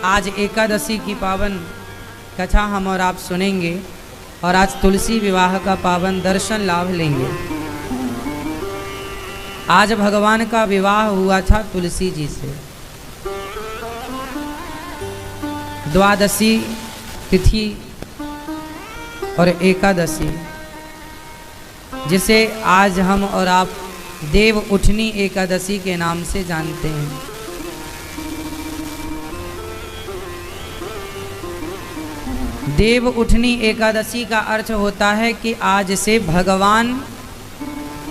आज एकादशी की पावन कथा हम और आप सुनेंगे और आज तुलसी विवाह का पावन दर्शन लाभ लेंगे। आज भगवान का विवाह हुआ था तुलसी जी से। द्वादशी तिथि और एकादशी, जिसे आज हम और आप देव उठनी एकादशी के नाम से जानते हैं। देव उठनी एकादशी का अर्थ होता है कि आज से भगवान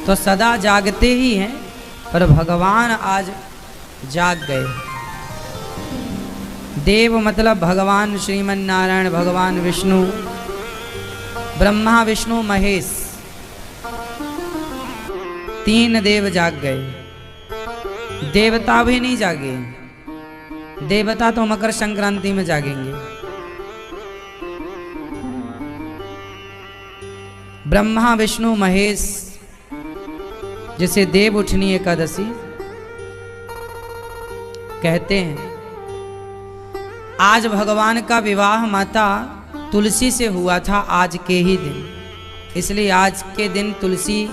तो सदा जागते ही हैं, पर भगवान आज जाग गए। देव मतलब भगवान श्रीमन नारायण, भगवान विष्णु, ब्रह्मा विष्णु महेश, तीन देव जाग गए। देवता भी नहीं जागे, देवता तो मकर संक्रांति में जागेंगे। ब्रह्मा विष्णु महेश, जिसे देव उठनी एकादशी कहते हैं। आज भगवान का विवाह माता तुलसी से हुआ था, आज के ही दिन, इसलिए आज के दिन तुलसी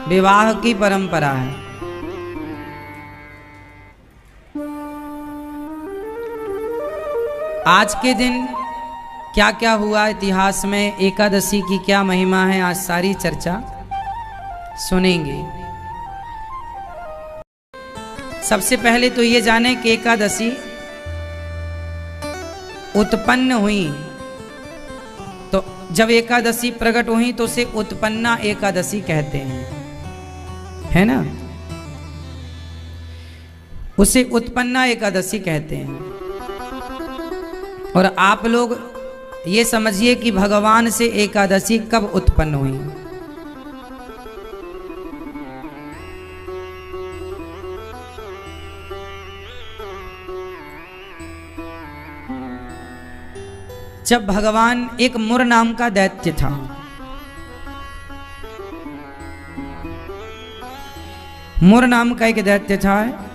विवाह की परंपरा है। आज के दिन क्या क्या हुआ इतिहास में, एकादशी की क्या महिमा है, आज सारी चर्चा सुनेंगे। सबसे पहले तो ये जाने कि एकादशी उत्पन्न हुई, तो जब एकादशी प्रकट हुई तो उसे उत्पन्ना एकादशी कहते हैं, है ना। उसे उत्पन्ना एकादशी कहते हैं। और आप लोग ये समझिए कि भगवान से एकादशी कब उत्पन्न हुई। जब भगवान, एक मुर नाम का दैत्य था, मुर नाम का एक दैत्य था।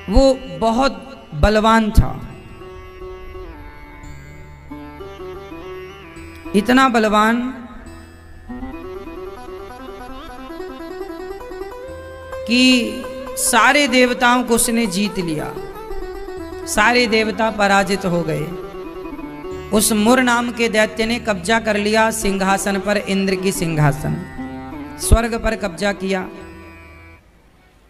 वो बहुत बलवान था, इतना बलवान कि सारे देवताओं को उसने जीत लिया। सारे देवता पराजित हो गए। उस मुर नाम के दैत्य ने कब्जा कर लिया सिंहासन पर, इंद्र की सिंहासन, स्वर्ग पर कब्जा किया।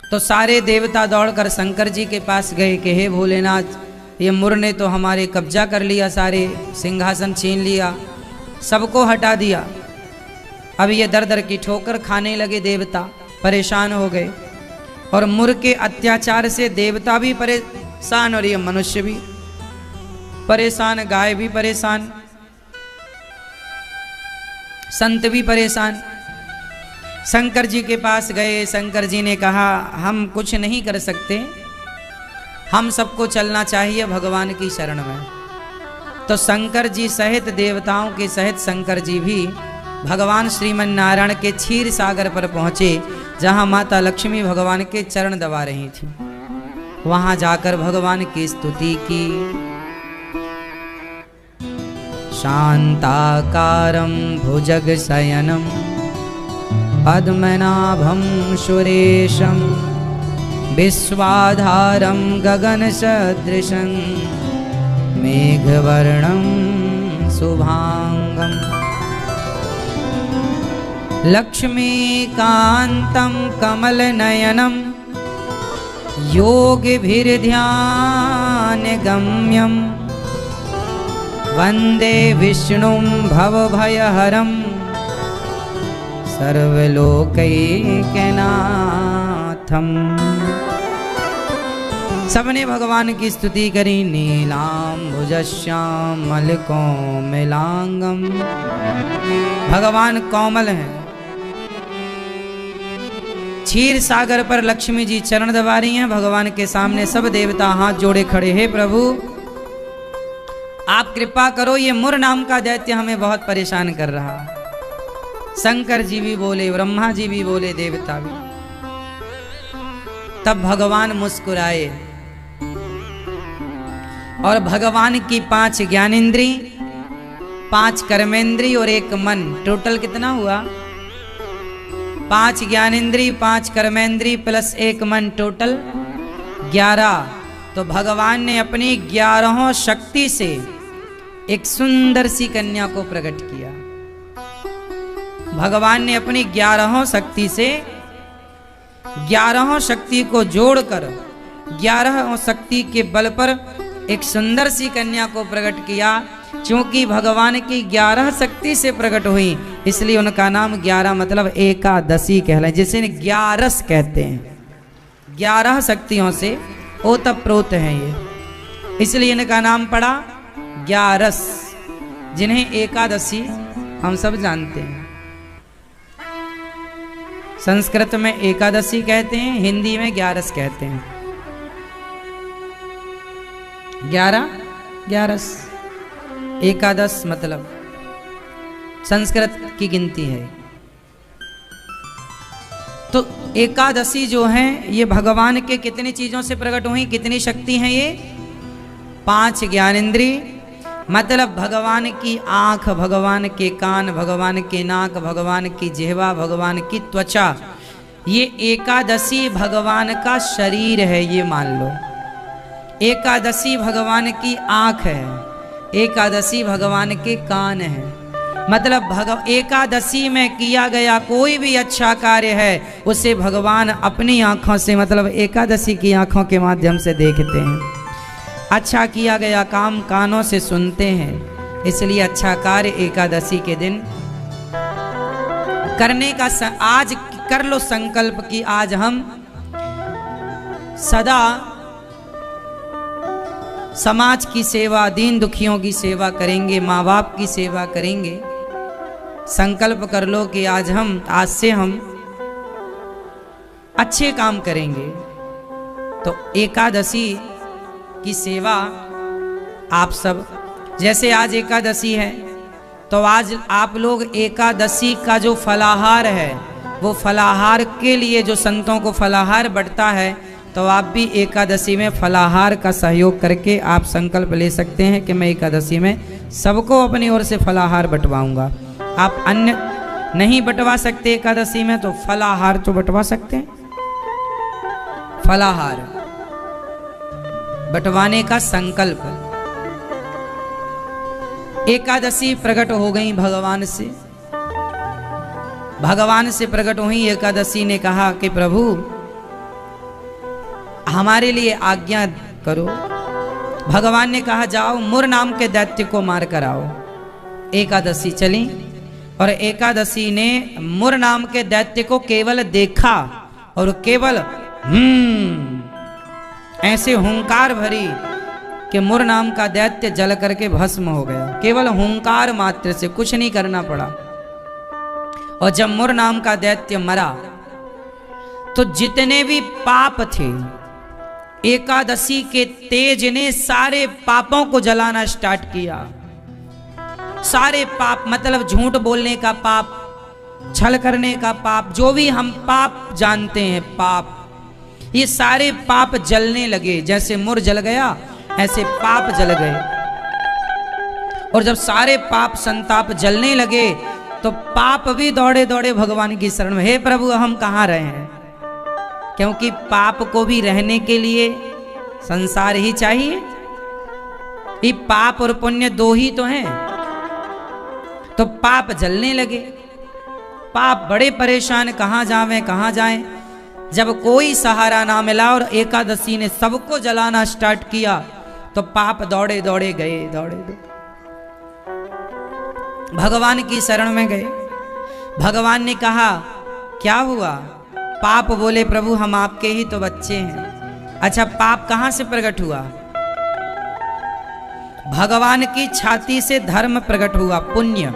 तो सारे देवता दौड़कर शंकर जी के पास गए कि हे भोलेनाथ, ये मुर ने तो हमारे कब्जा कर लिया, सारे सिंहासन छीन लिया, सबको हटा दिया। अब ये दर दर की ठोकर खाने लगे, देवता परेशान हो गए। और मुर के अत्याचार से देवता भी परेशान और ये मनुष्य भी परेशान, गाय भी परेशान, संत भी परेशान। शंकर जी के पास गए। शंकर जी ने कहा हम कुछ नहीं कर सकते, हम सबको चलना चाहिए भगवान की शरण में। तो शंकर जी सहित, देवताओं के सहित शंकर जी भी भगवान श्रीमन नारायण के क्षीर सागर पर पहुंचे, जहां माता लक्ष्मी भगवान के चरण दबा रही थी। वहां जाकर भगवान की स्तुति की। शांताकारं भुजगशयनं पद्मनाभं सुरेशं विश्वाधारं गगनसदृशं मेघवर्णं शुभांगं लक्ष्मीकान्तं कमलनयनं योगिभिर्ध्यानगम्यं वन्दे विष्णुं भवभयहरं सर्वलोकैकनाथम्। सबने भगवान की स्तुति करी। नीलाम्बुजश्यामलकोमलांगं, भगवान कोमल हैं। क्षीर सागर पर लक्ष्मी जी चरण दबा रही हैं। भगवान के सामने सब देवता हाथ जोड़े खड़े हैं। प्रभु आप कृपा करो, ये मुर नाम का दैत्य हमें बहुत परेशान कर रहा। शंकर जी भी बोले, ब्रह्मा जी भी बोले, देवता भी। तब भगवान मुस्कुराए और भगवान की 5 ज्ञानेंद्री, 5 कर्मेंद्री और 1 मन, टोटल कितना हुआ? 5 ज्ञानेंद्री, 5 कर्मेंद्री प्लस 1 मन, टोटल 11। तो भगवान ने अपनी 11 शक्ति से एक सुंदर सी कन्या को प्रकट किया। भगवान ने अपनी 11 शक्ति से 11 शक्ति को जोड़कर 11 शक्ति के बल पर एक सुंदर सी कन्या को प्रकट किया। क्योंकि भगवान की 11 शक्ति से प्रकट हुई, इसलिए उनका नाम 11 मतलब एकादशी कहलाए, जिसे 11 कहते हैं। 11 शक्तियों से ओतप्रोत हैं ये, इसलिए इनका नाम पड़ा 11, जिन्हें एकादशी हम सब जानते हैं। संस्कृत में एकादशी कहते हैं, हिंदी में 11 कहते हैं। 11 एकादश मतलब संस्कृत की गिनती है। तो एकादशी जो है ये भगवान के कितनी चीजों से प्रकट हुई, कितनी शक्ति है ये? 5 ज्ञानेंद्री मतलब भगवान की आंख, भगवान के कान, भगवान के नाक, भगवान की जिह्वा, भगवान की त्वचा। ये एकादशी भगवान का शरीर है, ये मान लो। एकादशी भगवान की आंख है, एकादशी भगवान के कान है। मतलब एकादशी में किया गया कोई भी अच्छा कार्य है उसे भगवान अपनी आंखों से, मतलब एकादशी की आंखों के माध्यम से देखते हैं। अच्छा किया गया काम कानों से सुनते हैं, इसलिए अच्छा कार्य एकादशी के दिन करने का आज कर लो संकल्प कि आज हम सदा समाज की सेवा, दीन दुखियों की सेवा करेंगे, माँ बाप की सेवा करेंगे। संकल्प कर लो कि आज से हम अच्छे काम करेंगे। तो एकादशी की सेवा आप सब, जैसे आज एकादशी है तो आज आप लोग एकादशी का जो फलाहार है, वो फलाहार के लिए जो संतों को फलाहार बंटता है, तो आप भी एकादशी में फलाहार का सहयोग करके आप संकल्प ले सकते हैं कि मैं एकादशी में सबको अपनी ओर से फलाहार बंटवाऊंगा। आप अन्य नहीं बंटवा सकते एकादशी में, तो फलाहार तो बंटवा सकते हैं। फलाहार बंटवाने का संकल्प। एकादशी प्रकट हो गई भगवान से, भगवान से प्रकट हुई एकादशी ने कहा कि प्रभु हमारे लिए आज्ञा करो। भगवान ने कहा जाओ मुर नाम के दैत्य को मार कर आओ। एकादशी चली और एकादशी ने मुर नाम के दैत्य को केवल देखा और केवल ऐसे हुंकार भरी कि मुर नाम का दैत्य जल करके भस्म हो गया। केवल हुंकार मात्र से, कुछ नहीं करना पड़ा। और जब मुर नाम का दैत्य मरा तो जितने भी पाप थे, एकादशी के तेज ने सारे पापों को जलाना स्टार्ट किया। सारे पाप मतलब झूठ बोलने का पाप, छल करने का पाप, जो भी हम पाप जानते हैं पाप, ये सारे पाप जलने लगे। जैसे मुर जल गया ऐसे पाप जल गए। और जब सारे पाप संताप जलने लगे तो पाप भी दौड़े दौड़े भगवान की शरण में, हे प्रभु हम कहाँ रहे हैं। क्योंकि पाप को भी रहने के लिए संसार ही चाहिए। ये पाप और पुण्य दो ही तो हैं। तो पाप जलने लगे, पाप बड़े परेशान, कहाँ जावें कहाँ जाएं। जब कोई सहारा ना मिला और एकादशी ने सबको जलाना स्टार्ट किया तो पाप दौड़े दौड़े गए, दौड़े दौड़े भगवान की शरण में गए। भगवान ने कहा क्या हुआ? पाप बोले प्रभु हम आपके ही तो बच्चे हैं। अच्छा पाप कहां से प्रकट हुआ? भगवान की छाती से धर्म प्रकट हुआ, पुण्य।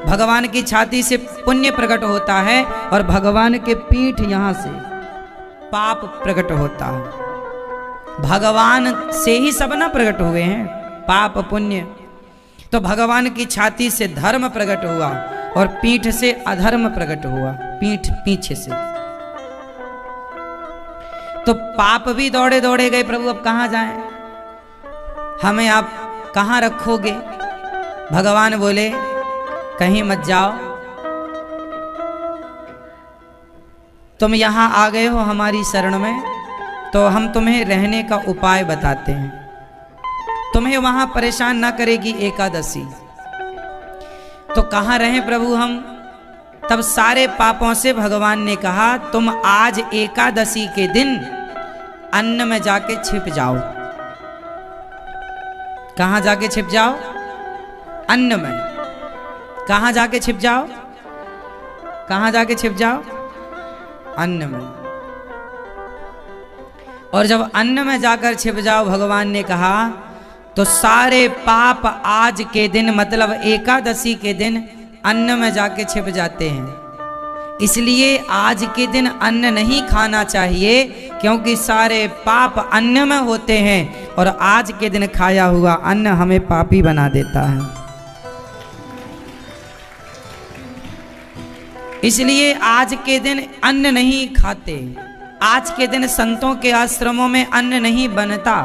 भगवान की छाती से पुण्य प्रकट होता है और भगवान के पीठ यहां से पाप प्रकट होता है। भगवान से ही सब ना प्रकट हुए हैं, पाप पुण्य। तो भगवान की छाती से धर्म प्रकट हुआ और पीठ से अधर्म प्रकट हुआ, पीठ पीछे से। तो पाप भी दौड़े दौड़े गए, प्रभु अब कहाँ जाएं, हमें आप कहाँ रखोगे। भगवान बोले कहीं मत जाओ, तुम यहां आ गए हो हमारी शरण में, तो हम तुम्हें रहने का उपाय बताते हैं। तुम्हें वहां परेशान ना करेगी एकादशी, तो कहाँ रहें प्रभु हम। तब सारे पापों से भगवान ने कहा तुम आज एकादशी के दिन अन्न में जाके छिप जाओ। कहां जाके छिप जाओ, अन्न में। कहां जाके छिप जाओ, कहां जाके छिप जाओ, अन्न में। और जब अन्न में जाकर छिप जाओ भगवान ने कहा, तो सारे पाप आज के दिन मतलब एकादशी के दिन अन्न में जाके छिप जाते हैं। इसलिए आज के दिन अन्न नहीं खाना चाहिए, क्योंकि सारे पाप अन्न में होते हैं और आज के दिन खाया हुआ अन्न हमें पापी बना देता है। इसलिए आज के दिन अन्न नहीं खाते। आज के दिन संतों के आश्रमों में अन्न नहीं बनता।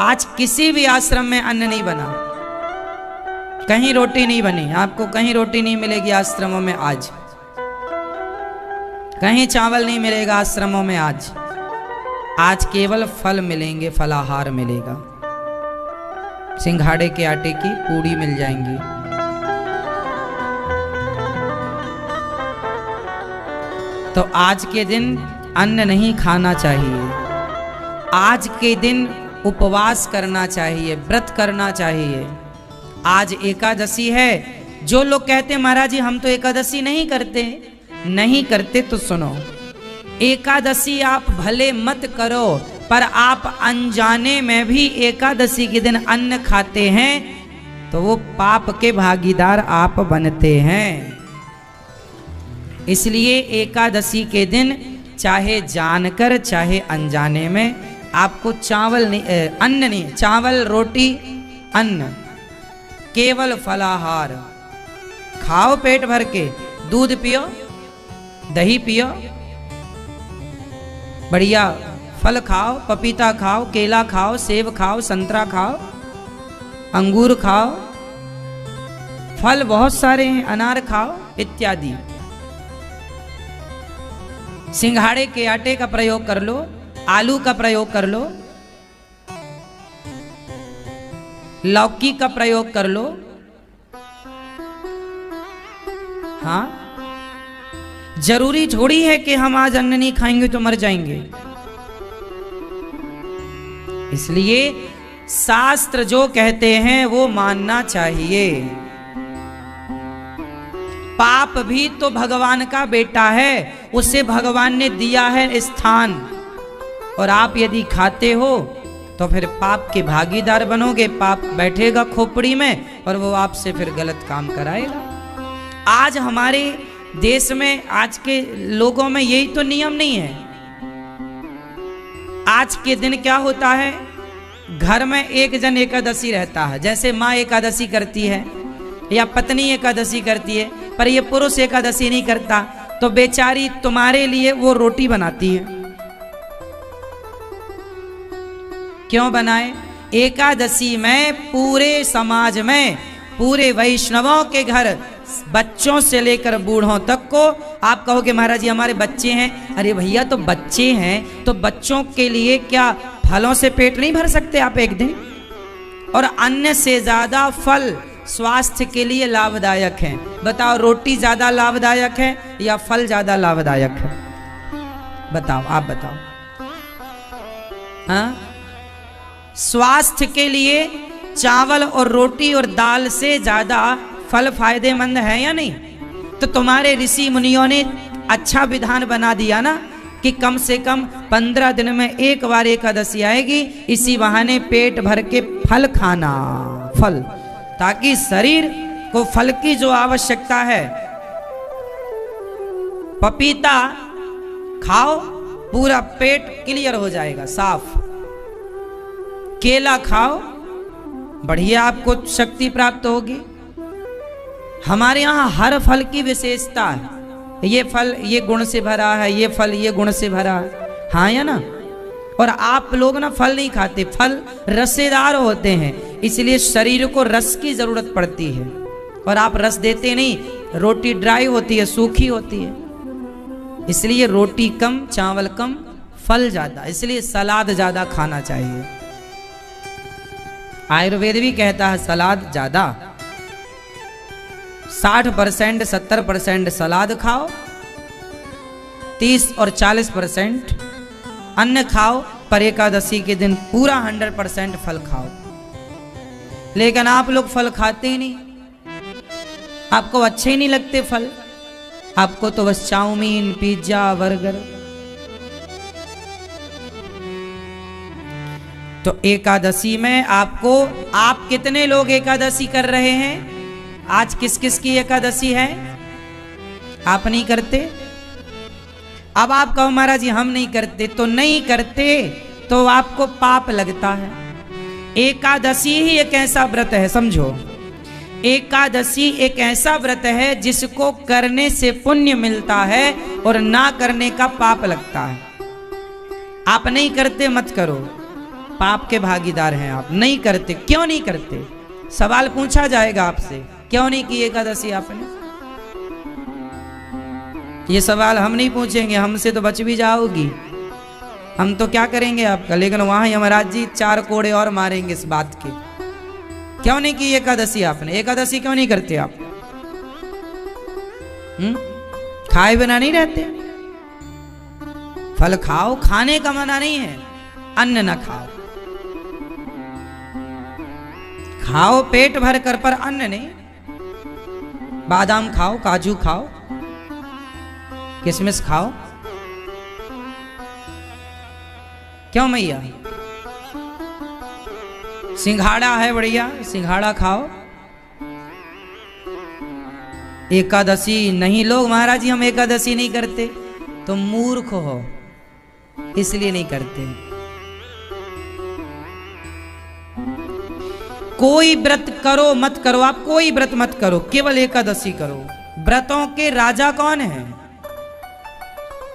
आज किसी भी आश्रम में अन्न नहीं बना, कहीं रोटी नहीं बनी, आपको कहीं रोटी नहीं मिलेगी आश्रमों में आज, कहीं चावल नहीं मिलेगा आश्रमों में आज केवल फल मिलेंगे, फलाहार मिलेगा। सिंघाड़े के आटे की पूड़ी मिल जाएंगी। तो आज के दिन अन्न नहीं खाना चाहिए। आज के दिन उपवास करना चाहिए, व्रत करना चाहिए। आज एकादशी है। जो लोग कहते हैं महाराज जी हम तो एकादशी नहीं करते, तो सुनो, एकादशी आप भले मत करो, पर आप अनजाने में भी एकादशी के दिन अन्न खाते हैं तो वो पाप के भागीदार आप बनते हैं। इसलिए एकादशी के दिन चाहे जानकर चाहे अनजाने में आपको चावल नहीं, अन्न नहीं, चावल रोटी अन्न, केवल फलाहार खाओ, पेट भर के दूध पियो, दही पियो, बढ़िया फल खाओ, पपीता खाओ, केला खाओ, सेब खाओ, संतरा खाओ, अंगूर खाओ, फल बहुत सारे हैं, अनार खाओ इत्यादि। सिंघाड़े के आटे का प्रयोग कर लो, आलू का प्रयोग कर लो, लौकी का प्रयोग कर लो। हाँ, जरूरी थोड़ी है कि हम आज अन्न नहीं खाएंगे तो मर जाएंगे। इसलिए शास्त्र जो कहते हैं वो मानना चाहिए। पाप भी तो भगवान का बेटा है, उसे भगवान ने दिया है स्थान, और आप यदि खाते हो तो फिर पाप के भागीदार बनोगे। पाप बैठेगा खोपड़ी में और वो आपसे फिर गलत काम कराएगा। आज हमारे देश में, आज के लोगों में यही तो नियम नहीं है। आज के दिन क्या होता है, घर में एक जन एकादशी रहता है, जैसे माँ एकादशी करती है या पत्नी एकादशी करती है, पर ये पुरुष एकादशी नहीं करता, तो बेचारी तुम्हारे लिए वो रोटी बनाती है। क्यों बनाए? एकादशी में पूरे समाज में, पूरे वैष्णवों के घर, बच्चों से लेकर बूढ़ों तक को, आप कहोगे महाराज जी हमारे बच्चे हैं, अरे भैया तो बच्चे हैं तो बच्चों के लिए क्या फलों से पेट नहीं भर सकते आप एक दिन? और अन्न से ज्यादा फल स्वास्थ्य के लिए लाभदायक है। बताओ, रोटी ज्यादा लाभदायक है या फल ज्यादा लाभदायक है? बताओ, आप बताओ। हाँ, स्वास्थ्य के लिए चावल और रोटी और दाल से ज्यादा फल फायदेमंद है या नहीं? तो तुम्हारे ऋषि मुनियों ने अच्छा विधान बना दिया ना कि कम से कम 15 दिन में एक बार एकादशी आएगी, इसी बहाने पेट भर के फल खाना, फल, ताकि शरीर को फल की जो आवश्यकता है। पपीता खाओ, पूरा पेट क्लियर हो जाएगा, साफ। केला खाओ, बढ़िया आपको शक्ति प्राप्त होगी। हमारे यहाँ हर फल की विशेषता है, ये फल ये गुण से भरा है, ये फल ये गुण से भरा है, हाँ या ना? और आप लोग ना फल नहीं खाते, फल रसेदार होते हैं, इसलिए शरीर को रस की जरूरत पड़ती है, और आप रस देते नहीं, रोटी ड्राई होती है, सूखी होती है, इसलिए रोटी कम, चावल कम, फल ज्यादा, इसलिए सलाद ज्यादा खाना चाहिए। आयुर्वेद भी कहता है सलाद ज्यादा, 60% 70% सलाद खाओ, 30 और 40% अन्न खाओ, पर एकादशी के दिन पूरा 100% फल खाओ। लेकिन आप लोग फल खाते ही नहीं, आपको अच्छे ही नहीं लगते फल, आपको तो बस चाउमीन, पिज्जा, बर्गर। तो एकादशी में आपको, आप कितने लोग एकादशी कर रहे हैं? आज किस किस की एकादशी है? आप नहीं करते? अब आप कहो महाराज जी हम नहीं करते, तो नहीं करते तो आपको पाप लगता है। एकादशी ही एक ऐसा व्रत है, समझो, एकादशी एक ऐसा व्रत है जिसको करने से पुण्य मिलता है और ना करने का पाप लगता है। आप नहीं करते मत करो, पाप के भागीदार हैं आप। नहीं करते, क्यों नहीं करते? सवाल पूछा जाएगा आपसे, क्यों नहीं की एकादशी आपने? ये सवाल हम नहीं पूछेंगे, हमसे तो बच भी जाओगी, हम तो क्या करेंगे आपका। लेकिन वहां यमराज जी 4 कोड़े और मारेंगे इस बात के। क्यों नहीं की एकादशी आपने? एकादशी क्यों नहीं करते आप? खाए बिना नहीं रहते? फल खाओ, खाने का मना नहीं है, अन्न ना खाओ, खाओ पेट भर कर, पर अन्न नहीं। बादाम खाओ, काजू खाओ, किशमिश खाओ। क्यों मैया? सिंघाड़ा है बढ़िया, सिंघाड़ा खाओ। एकादशी नहीं, लोग महाराज जी हम एकादशी नहीं करते, तो मूर्ख हो, इसलिए नहीं करते। कोई व्रत करो मत करो, आप कोई व्रत मत करो, केवल एकादशी करो। व्रतों के राजा कौन है?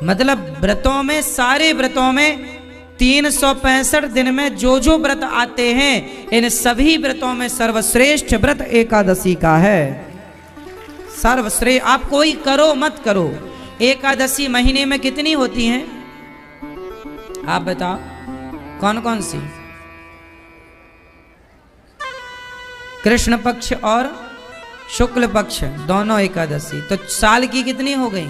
मतलब व्रतों में, सारे व्रतों में 365 दिन में जो जो व्रत आते हैं, इन सभी व्रतों में सर्वश्रेष्ठ व्रत एकादशी का है। सर्वश्रेष्ठ, आप कोई करो मत करो। एकादशी महीने में कितनी होती हैं? आप बताओ कौन कौन सी? कृष्ण पक्ष और शुक्ल पक्ष दोनों एकादशी। तो साल की कितनी हो गई?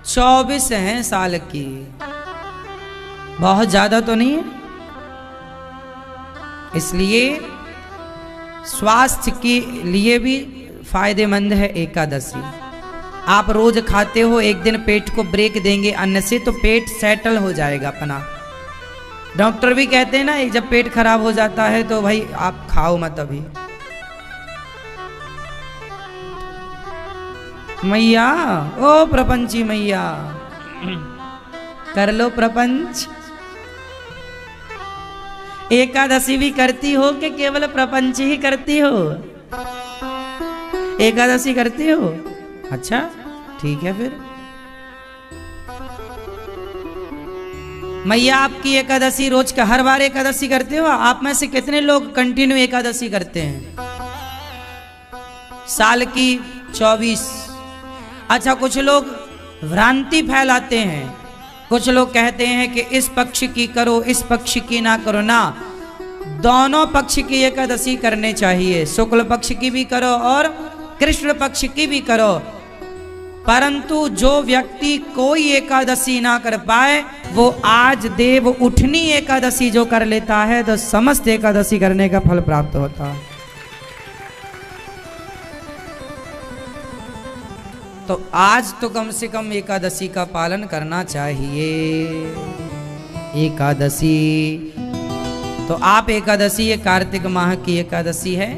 24 हैं साल की, बहुत ज्यादा तो नहीं है। इसलिए स्वास्थ्य के लिए भी फायदेमंद है एकादशी। आप रोज खाते हो, एक दिन पेट को ब्रेक देंगे अन्न से तो पेट सेटल हो जाएगा अपना। डॉक्टर भी कहते हैं ना, जब पेट खराब हो जाता है तो भाई आप खाओ मत अभी। मैया, ओ प्रपंची मैया, कर लो प्रपंच। एकादशी भी करती हो कि केवल प्रपंच ही करती हो? एकादशी करती हो? अच्छा ठीक है फिर। मैया आपकी एकादशी रोज का, हर बार एकादशी करते हो? आप में से कितने लोग कंटिन्यू एकादशी करते हैं? साल की 24। अच्छा, कुछ लोग भ्रांति फैलाते हैं, कुछ लोग कहते हैं कि इस पक्ष की करो, इस पक्ष की ना करो। ना, दोनों पक्ष की एकादशी करने चाहिए, शुक्ल पक्ष की भी करो और कृष्ण पक्ष की भी करो। परंतु जो व्यक्ति कोई एकादशी ना कर पाए, वो आज देव उठनी एकादशी जो कर लेता है तो समस्त एकादशी करने का फल प्राप्त होता है। तो आज तो कम से कम एकादशी का पालन करना चाहिए। एकादशी तो आप एकादशी, ये कार्तिक माह की एकादशी है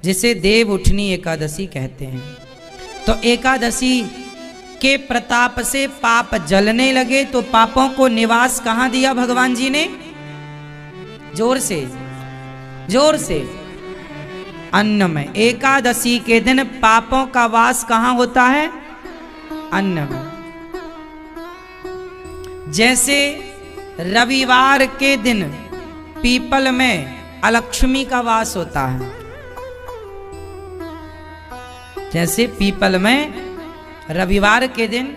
जिसे देव उठनी एकादशी कहते हैं। तो एकादशी के प्रताप से पाप जलने लगे तो पापों को निवास कहां दिया भगवान जी ने? जोर से, जोर से, अन्न में। एकादशी के दिन पापों का वास कहां होता है? अन्न में। जैसे रविवार के दिन पीपल में अलक्ष्मी का वास होता है, जैसे पीपल में रविवार के दिन,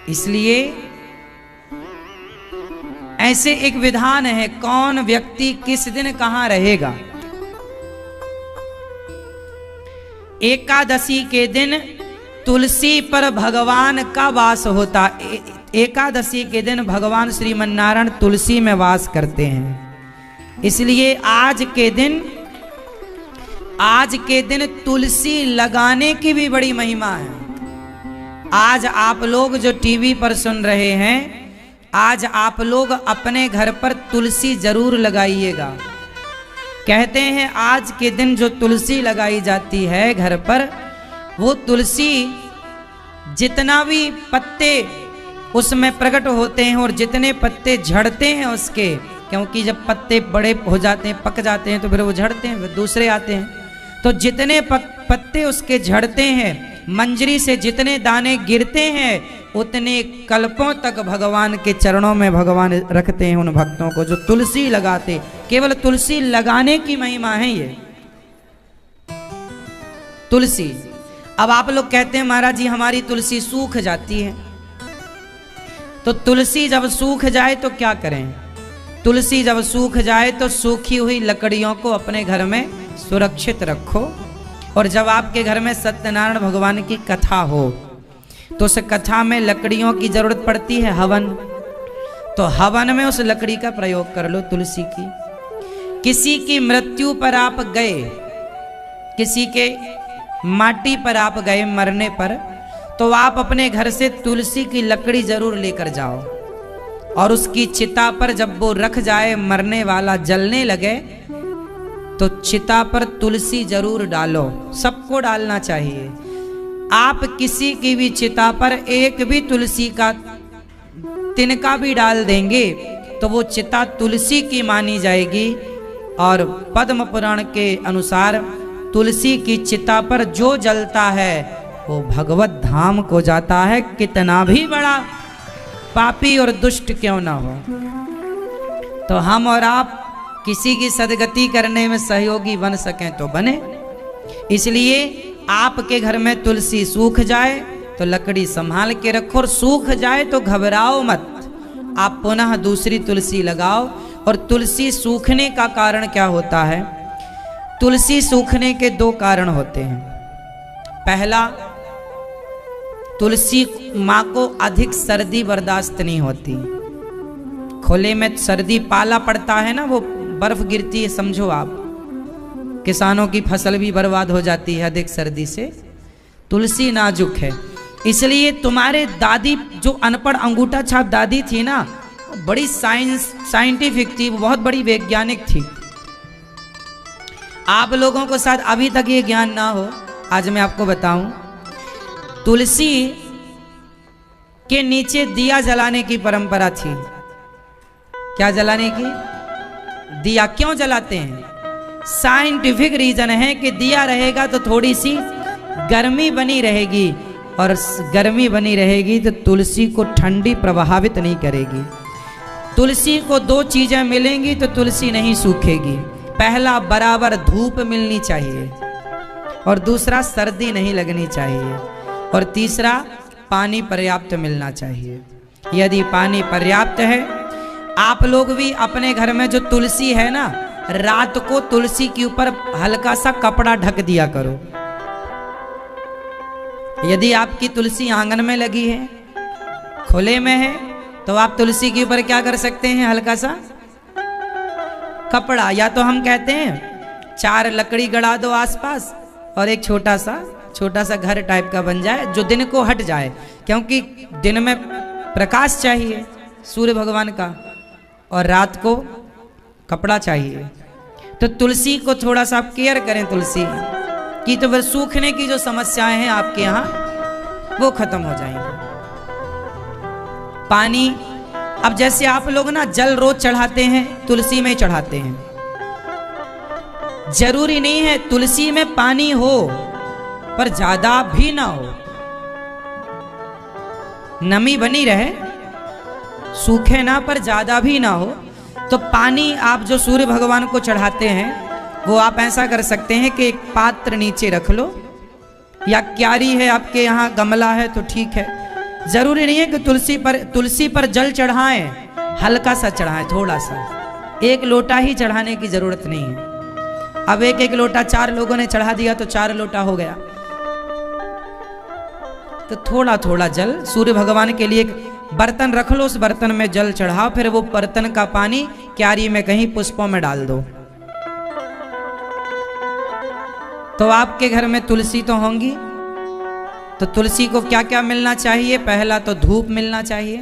इसलिए ऐसे एक विधान है कौन व्यक्ति किस दिन कहां रहेगा। एकादशी के दिन तुलसी पर भगवान का वास होता। एकादशी के दिन भगवान श्रीमन्नारायण तुलसी में वास करते हैं, इसलिए आज के दिन तुलसी लगाने की भी बड़ी महिमा है। आज आप लोग जो टीवी पर सुन रहे हैं, आज आप लोग अपने घर पर तुलसी जरूर लगाइएगा। कहते हैं आज के दिन जो तुलसी लगाई जाती है घर पर, वो तुलसी जितना भी पत्ते उसमें प्रकट होते हैं और जितने पत्ते झड़ते हैं उसके, क्योंकि जब पत्ते बड़े हो जाते हैं, पक जाते हैं, तो फिर वो झड़ते हैं, फिर दूसरे आते हैं, तो जितने पत्ते उसके झड़ते हैं, मंजरी से जितने दाने गिरते हैं, उतने कल्पों तक भगवान के चरणों में भगवान रखते हैं उन भक्तों को जो तुलसी लगाते। केवल तुलसी लगाने की महिमा है ये तुलसी। अब आप लोग कहते हैं महाराज जी हमारी तुलसी सूख जाती है, तो तुलसी जब सूख जाए तो क्या करें? तुलसी जब सूख जाए तो सूखी हुई लकड़ियों को अपने घर में सुरक्षित रखो, और जब आपके घर में सत्यनारायण भगवान की कथा हो तो उस कथा में लकड़ियों की जरूरत पड़ती है, हवन, तो हवन में उस लकड़ी का प्रयोग कर लो तुलसी की। किसी की मृत्यु पर आप गए, किसी के माटी पर आप गए मरने पर, तो आप अपने घर से तुलसी की लकड़ी जरूर लेकर जाओ, और उसकी चिता पर जब वो रख जाए, मरने वाला जलने लगे, तो चिता पर तुलसी जरूर डालो। सबको डालना चाहिए। आप किसी की भी चिता पर एक भी तुलसी का तिनका भी डाल देंगे तो वो चिता तुलसी की मानी जाएगी। और पद्म पुराण के अनुसार तुलसी की चिता पर जो जलता है वो भगवत धाम को जाता है, कितना भी बड़ा पापी और दुष्ट क्यों ना हो। तो हम और आप किसी की सदगति करने में सहयोगी बन सकें तो बने। इसलिए आपके घर में तुलसी सूख जाए तो लकड़ी संभाल के रखो, और सूख जाए तो घबराओ मत, आप पुनः दूसरी तुलसी लगाओ। और तुलसी सूखने का कारण क्या होता है? तुलसी सूखने के दो कारण होते हैं। पहला, तुलसी माँ को अधिक सर्दी बर्दाश्त नहीं होती। खुले में सर्दी, पाला पड़ता है ना, वो बर्फ गिरती है, समझो आप, किसानों की फसल भी बर्बाद हो जाती है अधिक सर्दी से। तुलसी नाजुक है, इसलिए तुम्हारे दादी जो अनपढ़ अंगूठा छाप दादी थी ना, बड़ी साइंटिफिक थी, वो बहुत बड़ी वैज्ञानिक थी। आप लोगों को शायद अभी तक ये ज्ञान ना हो, आज मैं आपको बताऊं। तुलसी के नीचे दिया जलाने की परंपरा थी। क्या जलाने की? दिया। क्यों जलाते हैं? साइंटिफिक रीजन है कि दिया रहेगा तो थोड़ी सी गर्मी बनी रहेगी, और गर्मी बनी रहेगी तो तुलसी को ठंडी प्रभावित नहीं करेगी। तुलसी को दो चीजें मिलेंगी तो तुलसी नहीं सूखेगी। पहला, बराबर धूप मिलनी चाहिए, और दूसरा, सर्दी नहीं लगनी चाहिए, और तीसरा, पानी पर्याप्त मिलना चाहिए। यदि पानी पर्याप्त है, आप लोग भी अपने घर में जो तुलसी है ना, रात को तुलसी के ऊपर हल्का सा कपड़ा ढक दिया करो। यदि आपकी तुलसी आंगन में लगी है, खुले में है, तो आप तुलसी के ऊपर क्या कर सकते हैं? हल्का सा कपड़ा, या तो हम कहते हैं 4 लकड़ी गड़ा दो आसपास, और एक छोटा सा घर टाइप का बन जाए जो दिन को हट जाए, क्योंकि दिन में प्रकाश चाहिए सूर्य भगवान का, और रात को कपड़ा चाहिए। तो तुलसी को थोड़ा सा आप केयर करें तुलसी की, तो फिर सूखने की जो समस्याएं हैं आपके यहाँ वो खत्म हो जाएंगी। पानी, अब जैसे आप लोग ना जल रोज चढ़ाते हैं, तुलसी में चढ़ाते हैं। जरूरी नहीं है तुलसी में पानी हो, पर ज्यादा भी ना हो। नमी बनी रहे, सूखे ना पर ज़्यादा भी ना हो। तो पानी आप जो सूर्य भगवान को चढ़ाते हैं वो आप ऐसा कर सकते हैं कि एक पात्र नीचे रख लो, या क्यारी है आपके यहाँ, गमला है तो ठीक है। जरूरी नहीं है कि तुलसी पर जल चढ़ाएं, हल्का सा चढ़ाएं, थोड़ा सा, एक लोटा ही चढ़ाने की जरूरत नहीं है। अब एक लोटा 4 लोगों ने चढ़ा दिया तो 4 लोटा हो गया। तो थोड़ा थोड़ा जल सूर्य भगवान के लिए एक बर्तन रख लो, उस बर्तन में जल चढ़ाओ, फिर वो बर्तन का पानी क्यारी में कहीं पुष्पों में डाल दो। तो आपके घर में तुलसी तो होंगी, तो तुलसी को क्या क्या मिलना चाहिए? पहला तो धूप मिलना चाहिए,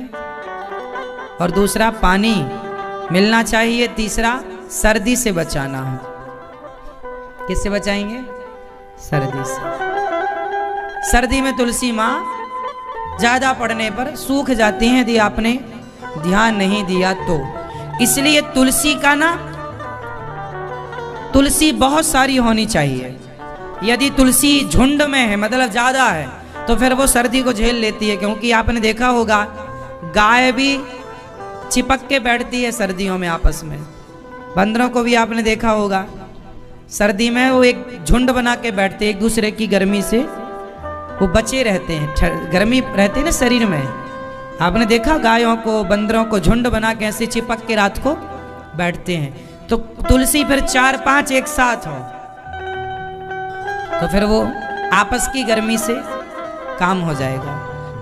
और दूसरा पानी मिलना चाहिए, तीसरा सर्दी से बचाना है। किससे बचाएंगे? सर्दी से। सर्दी में तुलसी माँ ज्यादा पड़ने पर सूख जाती हैं यदि आपने ध्यान नहीं दिया तो। इसलिए तुलसी का ना, तुलसी बहुत सारी होनी चाहिए। यदि तुलसी झुंड में है, मतलब ज्यादा है, तो फिर वो सर्दी को झेल लेती है। क्योंकि आपने देखा होगा गाय भी चिपक के बैठती है सर्दियों में आपस में, बंदरों को भी आपने देखा होगा सर्दी में वो एक झुंड बना के बैठते, एक दूसरे की गर्मी से वो बचे रहते हैं, गर्मी रहती है ना शरीर में। आपने देखा गायों को, बंदरों को झुंड बना के ऐसे चिपक के रात को बैठते हैं। तो तुलसी फिर 4-5 एक साथ हो तो फिर वो आपस की गर्मी से काम हो जाएगा।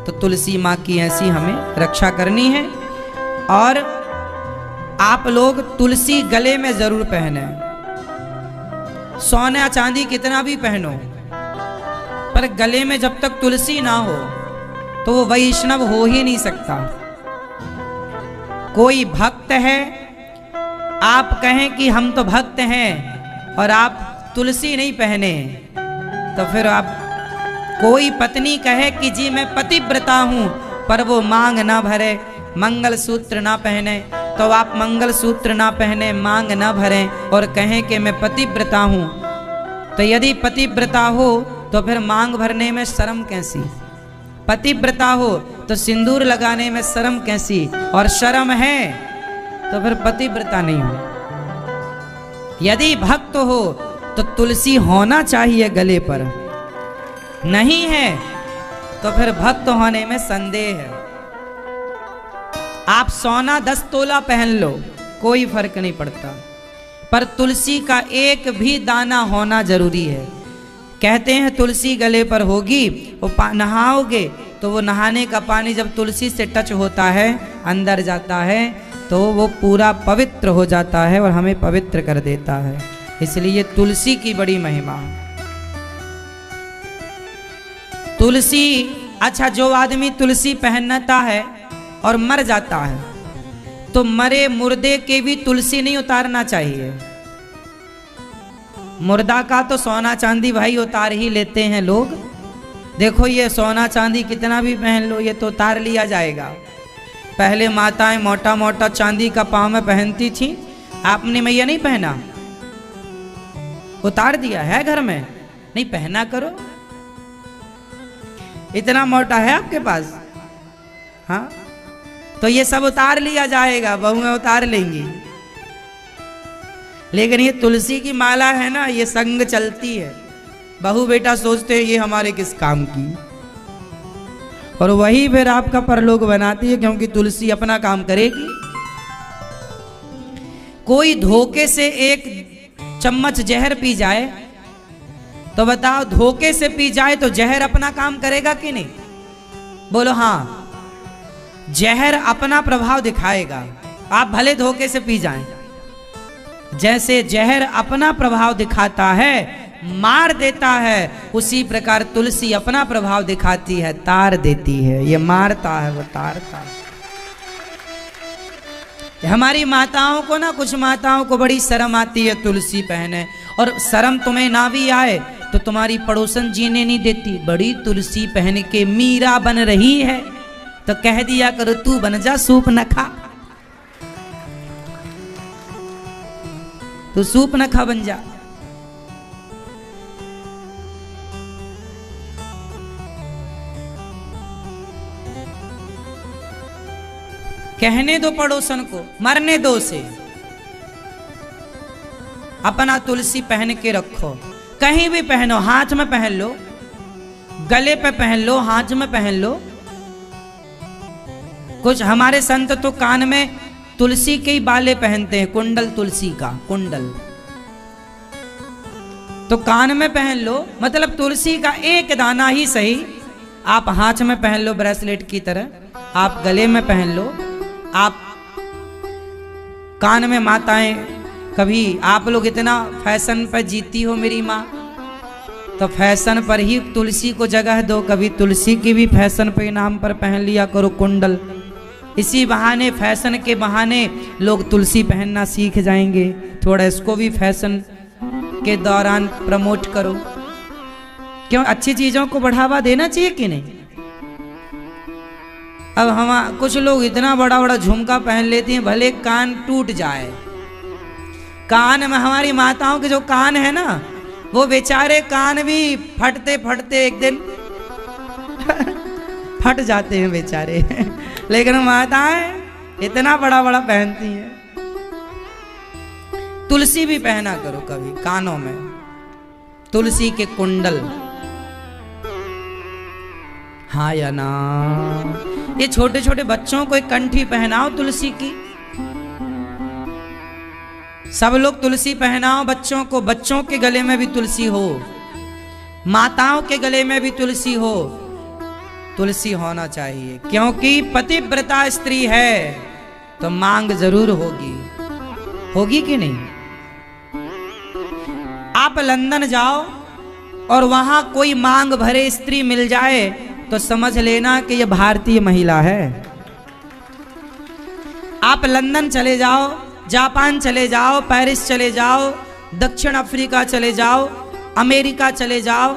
तो तुलसी माँ की ऐसी हमें रक्षा करनी है। और आप लोग तुलसी गले में जरूर पहने। सोना चांदी कितना भी पहनो, पर गले में जब तक तुलसी ना हो तो वो वैष्णव हो ही नहीं सकता। कोई भक्त है, आप कहें कि हम तो भक्त हैं और आप तुलसी नहीं पहने, तो फिर आप, कोई पत्नी कहे कि जी मैं पतिव्रता हूं, पर वो मांग ना भरे, मंगल सूत्र ना पहने, तो आप मंगल सूत्र ना पहने, मांग ना भरें और कहें कि मैं पतिव्रता हूं। तो यदि पतिव्रता हो तो फिर मांग भरने में शर्म कैसी? पतिव्रता हो तो सिंदूर लगाने में शर्म कैसी? और शर्म है तो फिर पतिव्रता नहीं हो। यदि भक्त हो तो तुलसी होना चाहिए गले पर, नहीं है तो फिर भक्त होने में संदेह है। आप सोना 10 तोला पहन लो, कोई फर्क नहीं पड़ता, पर तुलसी का एक भी दाना होना जरूरी है। कहते हैं तुलसी गले पर होगी, वो नहाओगे तो वो नहाने का पानी जब तुलसी से टच होता है, अंदर जाता है, तो वो पूरा पवित्र हो जाता है और हमें पवित्र कर देता है। इसलिए तुलसी की बड़ी महिमा। तुलसी, अच्छा, जो आदमी तुलसी पहनता है और मर जाता है तो मरे मुर्दे के भी तुलसी नहीं उतारना चाहिए। मुर्दा का तो सोना चांदी भाई उतार ही लेते हैं लोग। देखो ये सोना चांदी कितना भी पहन लो, ये तो उतार लिया जाएगा। पहले माताएं मोटा मोटा चांदी का पाँव में पहनती थी, आपने मैया नहीं पहना, उतार दिया है घर में, नहीं पहना करो। इतना मोटा है आपके पास, हाँ, तो ये सब उतार लिया जाएगा, बहुएं उतार लेंगी। लेकिन ये तुलसी की माला है ना, ये संग चलती है। बहू बेटा सोचते हैं ये हमारे किस काम की, और वही फिर आपका परलोक बनाती है, क्योंकि तुलसी अपना काम करेगी। कोई धोखे से 1 चम्मच जहर पी जाए तो बताओ, धोखे से पी जाए तो जहर अपना काम करेगा कि नहीं? बोलो हाँ, जहर अपना प्रभाव दिखाएगा। आप भले धोखे से पी जाएं, जैसे जहर अपना प्रभाव दिखाता है, मार देता है, उसी प्रकार तुलसी अपना प्रभाव दिखाती है, तार देती है। ये मारता है, वो तारता है। हमारी माताओं को ना, कुछ माताओं को बड़ी शर्म आती है तुलसी पहने, और शर्म तुम्हें ना भी आए तो तुम्हारी पड़ोसन जीने नहीं देती। बड़ी तुलसी पहन के मीरा बन रही है, तो कह दिया करो तू बन जा सूप न खा, तू सूप न खा बन जा। कहने दो पड़ोसन को, मरने दो उसे। अपना तुलसी पहन के रखो, कहीं भी पहनो, हाथ में पहन लो, गले पे पहन लो, हाथ में पहन लो। कुछ हमारे संत तो कान में तुलसी के ही बाले पहनते हैं, कुंडल तुलसी का कुंडल, तो कान में पहन लो, मतलब तुलसी का एक दाना ही सही आप हाथ में पहन लो ब्रेसलेट की तरह, आप गले में पहन लो, आप कान में। माताएं, कभी आप लोग इतना फैशन पर जीती हो मेरी माँ, तो फैशन पर ही तुलसी को जगह दो, कभी तुलसी की भी फैशन पे नाम पर पहन लिया करो कुंडल। इसी बहाने, फैशन के बहाने लोग तुलसी पहनना सीख जाएंगे, थोड़ा इसको भी फैशन के दौरान प्रमोट करो। क्यों, अच्छी चीजों को बढ़ावा देना चाहिए कि नहीं। अब हम कुछ लोग इतना बड़ा बड़ा झुमका पहन लेती हैं, भले कान टूट जाए। कान में हमारी माताओं के जो कान है ना, वो बेचारे कान भी फटते फटते एक दिन फट जाते हैं बेचारे लेकिन माताएं इतना बड़ा बड़ा पहनती हैं। तुलसी भी पहना करो कभी कानों में, तुलसी के कुंडल, हाँ या ना। ये छोटे छोटे बच्चों को एक कंठी पहनाओ तुलसी की, सब लोग तुलसी पहनाओ बच्चों को, बच्चों के गले में भी तुलसी हो, माताओं के गले में भी तुलसी हो। तुलसी होना चाहिए, क्योंकि पतिव्रता स्त्री है तो मांग जरूर होगी, होगी कि नहीं। आप लंदन जाओ और वहां कोई मांग भरे स्त्री मिल जाए तो समझ लेना कि यह भारतीय महिला है। आप लंदन चले जाओ, जापान चले जाओ, पेरिस चले जाओ, दक्षिण अफ्रीका चले जाओ, अमेरिका चले जाओ,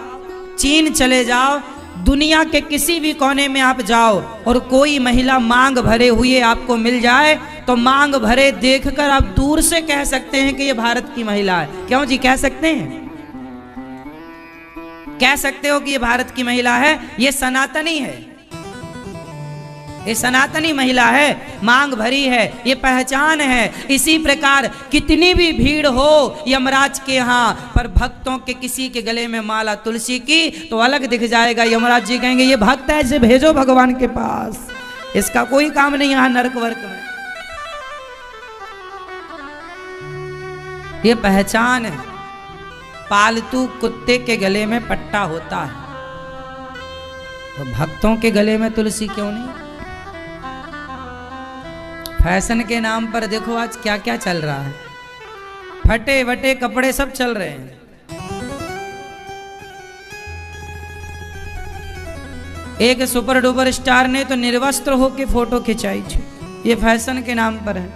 चीन चले जाओ, दुनिया के किसी भी कोने में आप जाओ और कोई महिला मांग भरे हुए आपको मिल जाए तो मांग भरे देखकर आप दूर से कह सकते हैं कि ये भारत की महिला है। क्यों जी, कह सकते हैं, कह सकते हो कि ये भारत की महिला है, ये सनातनी है, ये सनातनी महिला है, मांग भरी है, ये पहचान है। इसी प्रकार कितनी भी भीड़ हो यमराज के यहाँ, पर भक्तों के किसी के गले में माला तुलसी की तो अलग दिख जाएगा। यमराज जी कहेंगे ये भक्त है, इसे भेजो भगवान के पास, इसका कोई काम नहीं यहाँ नरक वर्क में। ये पहचान है। पालतू कुत्ते के गले में पट्टा होता है, तो भक्तों के गले में तुलसी क्यों नहीं। फैशन के नाम पर देखो आज क्या क्या चल रहा है, फटे वटे कपड़े सब चल रहे हैं। एक सुपर डुपर स्टार ने तो निर्वस्त्र होके फोटो खिंचाई थी, ये फैशन के नाम पर है,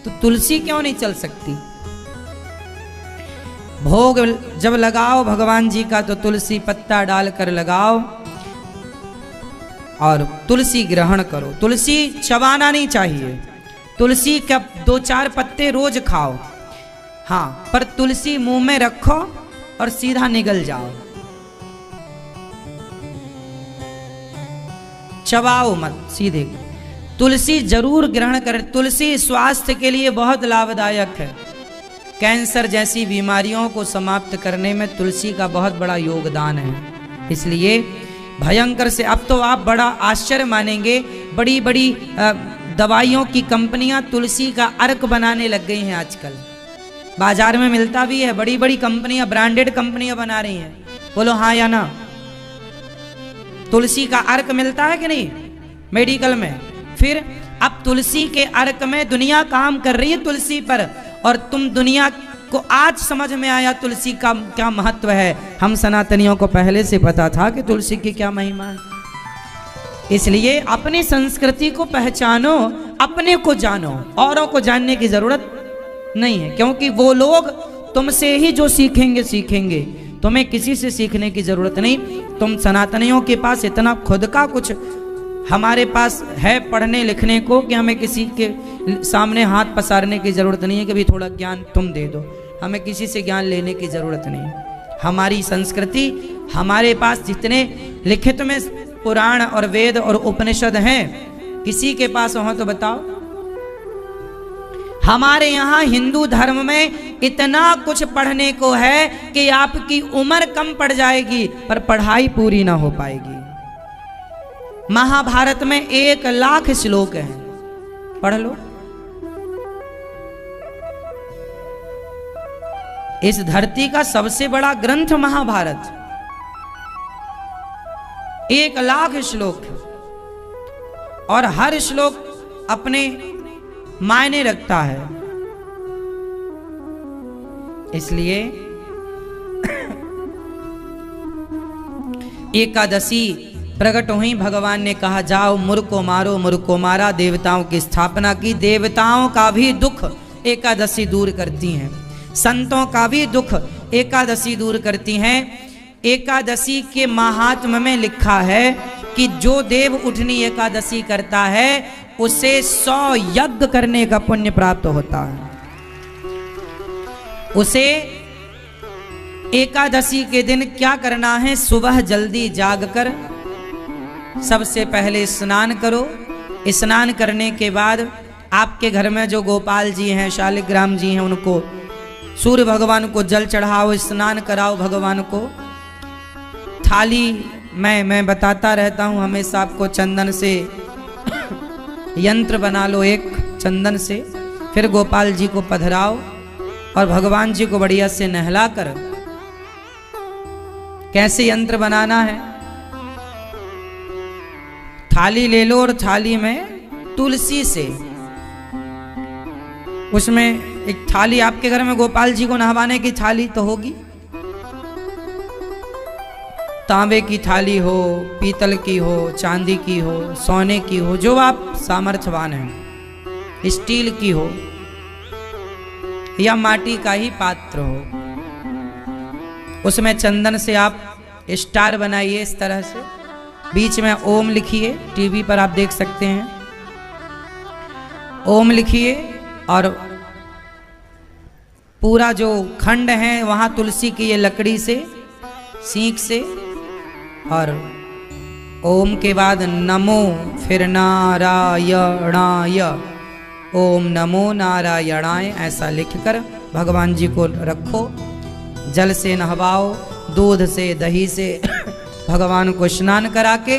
तो तुलसी क्यों नहीं चल सकती। भोग जब लगाओ भगवान जी का तो तुलसी पत्ता डालकर लगाओ और तुलसी ग्रहण करो। तुलसी चबाना नहीं चाहिए, तुलसी का 2-4 पत्ते रोज खाओ, हाँ, पर तुलसी मुंह में रखो और सीधा निगल जाओ, चबाओ मत, सीधे। तुलसी जरूर ग्रहण करें। तुलसी स्वास्थ्य के लिए बहुत लाभदायक है। कैंसर जैसी बीमारियों को समाप्त करने में तुलसी का बहुत बड़ा योगदान है। इसलिए भयंकर से, अब तो आप बड़ा आश्चर्य मानेंगे, बड़ी बड़ी दवाइयों की कंपनियां तुलसी का अर्क बनाने लग गई हैं आजकल। बाजार में मिलता भी है, बड़ी बड़ी कंपनियां, ब्रांडेड कंपनियां बना रही हैं। बोलो हाँ या ना। तुलसी का अर्क मिलता है कि नहीं मेडिकल में। फिर अब तुलसी के अर्क में दुनिया काम कर रही है तुलसी पर, और तुम दुनिया को आज समझ में आया तुलसी का क्या महत्व है। हम सनातनियों को पहले से पता था कि तुलसी की क्या महिमा है। इसलिए अपनी संस्कृति को पहचानो, अपने को जानो, औरों को जानने की जरूरत नहीं है, क्योंकि वो लोग तुमसे ही जो सीखेंगे सीखेंगे, तुम्हें किसी से सीखने की जरूरत नहीं। तुम सनातनियों के पास इतना खुद का कुछ हमारे पास है पढ़ने लिखने को कि हमें किसी के सामने हाथ पसारने की जरूरत नहीं है कि भी थोड़ा ज्ञान तुम दे दो। हमें किसी से ज्ञान लेने की जरूरत नहीं। हमारी संस्कृति, हमारे पास जितने लिखित में पुराण और वेद और उपनिषद हैं, किसी के पास हो तो बताओ। हमारे यहाँ हिंदू धर्म में इतना कुछ पढ़ने को है कि आपकी उम्र कम पड़ जाएगी पर पढ़ाई पूरी ना हो पाएगी। महाभारत में 1,00,000 श्लोक हैं, पढ़ लो। इस धरती का सबसे बड़ा ग्रंथ महाभारत, 1,00,000 श्लोक, और हर श्लोक अपने मायने रखता है। इसलिए एकादशी प्रकट हुई, भगवान ने कहा जाओ मुर को मारो, मुर को मारा, देवताओं की स्थापना की। देवताओं का भी दुख एकादशी दूर करती हैं, संतों का भी दुख एकादशी दूर करती हैं। एकादशी के महात्म्य में लिखा है कि जो देव उठनी एकादशी करता है उसे 100 यज्ञ करने का पुण्य प्राप्त होता है। उसे एकादशी के दिन क्या करना है? सुबह जल्दी जागकर सबसे पहले स्नान करो। स्नान करने के बाद आपके घर में जो गोपाल जी हैं, शालिग्राम जी हैं, उनको सूर्य भगवान को जल चढ़ाओ, स्नान कराओ भगवान को। थाली मैं बताता रहता हूँ हमेशा आपको, चंदन से यंत्र बना लो एक चंदन से, फिर गोपाल जी को पधराओ और भगवान जी को बढ़िया से नहला कर। कैसे यंत्र बनाना है? थाली ले लो और थाली में तुलसी से, उसमें एक थाली, आपके घर में गोपाल जी को नहवाने की थाली तो होगी, तांबे की थाली हो, पीतल की हो, चांदी की हो, सोने की हो, जो आप सामर्थ्यवान हैं, स्टील की हो या माटी का ही पात्र हो, उसमें चंदन से आप स्टार बनाइए इस तरह से, बीच में ओम लिखिए, टीवी पर आप देख सकते हैं, ओम लिखिए और पूरा जो खंड है वहां तुलसी की ये लकड़ी से, सीख से, और ओम के बाद नमो, फिर नारायणाय, ओम नमो नारायणाय, ऐसा लिखकर भगवान जी को रखो। जल से नहवाओ, दूध से, दही से भगवान को स्नान करा के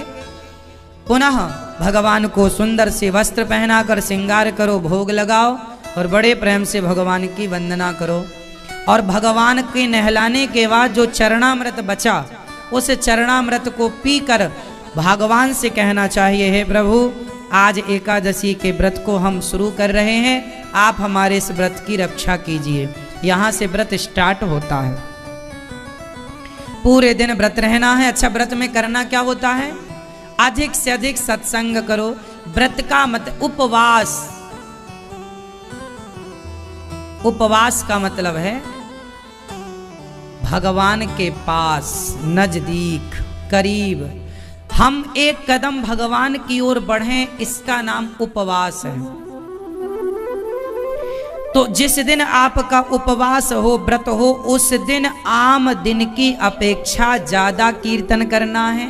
पुनः भगवान को सुंदर से वस्त्र पहनाकर श्रृंगार करो, भोग लगाओ और बड़े प्रेम से भगवान की वंदना करो। और भगवान के नहलाने के बाद जो चरणामृत बचा, उस चरणामृत को पीकर भगवान से कहना चाहिए, हे प्रभु आज एकादशी के व्रत को हम शुरू कर रहे हैं, आप हमारे इस व्रत की रक्षा कीजिए। यहाँ से व्रत स्टार्ट होता है। पूरे दिन व्रत रहना है। अच्छा, व्रत में करना क्या होता है? अधिक से अधिक सत्संग करो। व्रत का मतलब उपवास, उपवास का मतलब है भगवान के पास, नजदीक, करीब, हम एक कदम भगवान की ओर बढ़ें, इसका नाम उपवास है। तो जिस दिन आपका उपवास हो, व्रत हो, उस दिन आम दिन की अपेक्षा ज्यादा कीर्तन करना है,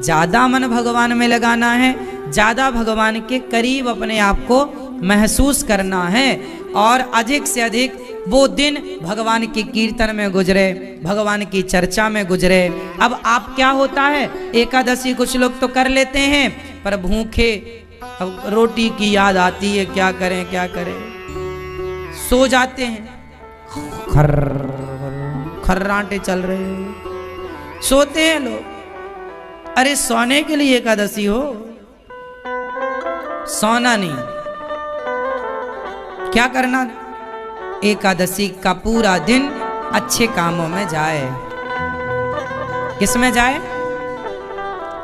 ज्यादा मन भगवान में लगाना है, ज्यादा भगवान के करीब अपने आप को महसूस करना है और अधिक से अधिक वो दिन भगवान की कीर्तन में गुजरे, भगवान की चर्चा में गुजरे। अब आप क्या होता है, एकादशी कुछ लोग तो कर लेते हैं पर भूखे, अब रोटी की याद आती है, क्या करें क्या करें, सो जाते हैं, खर्राटे चल रहे हैं, सोते हैं लोग। अरे सोने के लिए एकादशी हो, सोना नहीं। क्या करना? एकादशी का पूरा दिन अच्छे कामों में जाए। किसमें जाए?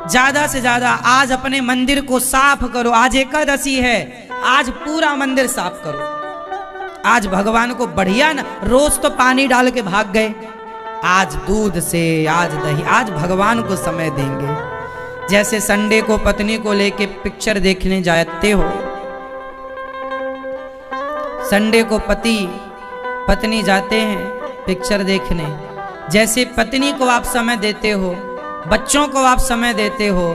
ज्यादा से ज्यादा आज अपने मंदिर को साफ करो। आज एकादशी है, आज पूरा मंदिर साफ करो। आज भगवान को बढ़िया ना, रोज तो पानी डाल के भाग गए, आज दूध से, आज दही, आज भगवान को समय देंगे। जैसे संडे को पत्नी को लेके पिक्चर देखने जाते हो, संडे को पति पत्नी जाते हैं पिक्चर देखने, जैसे पत्नी को आप समय देते हो, बच्चों को आप समय देते हो,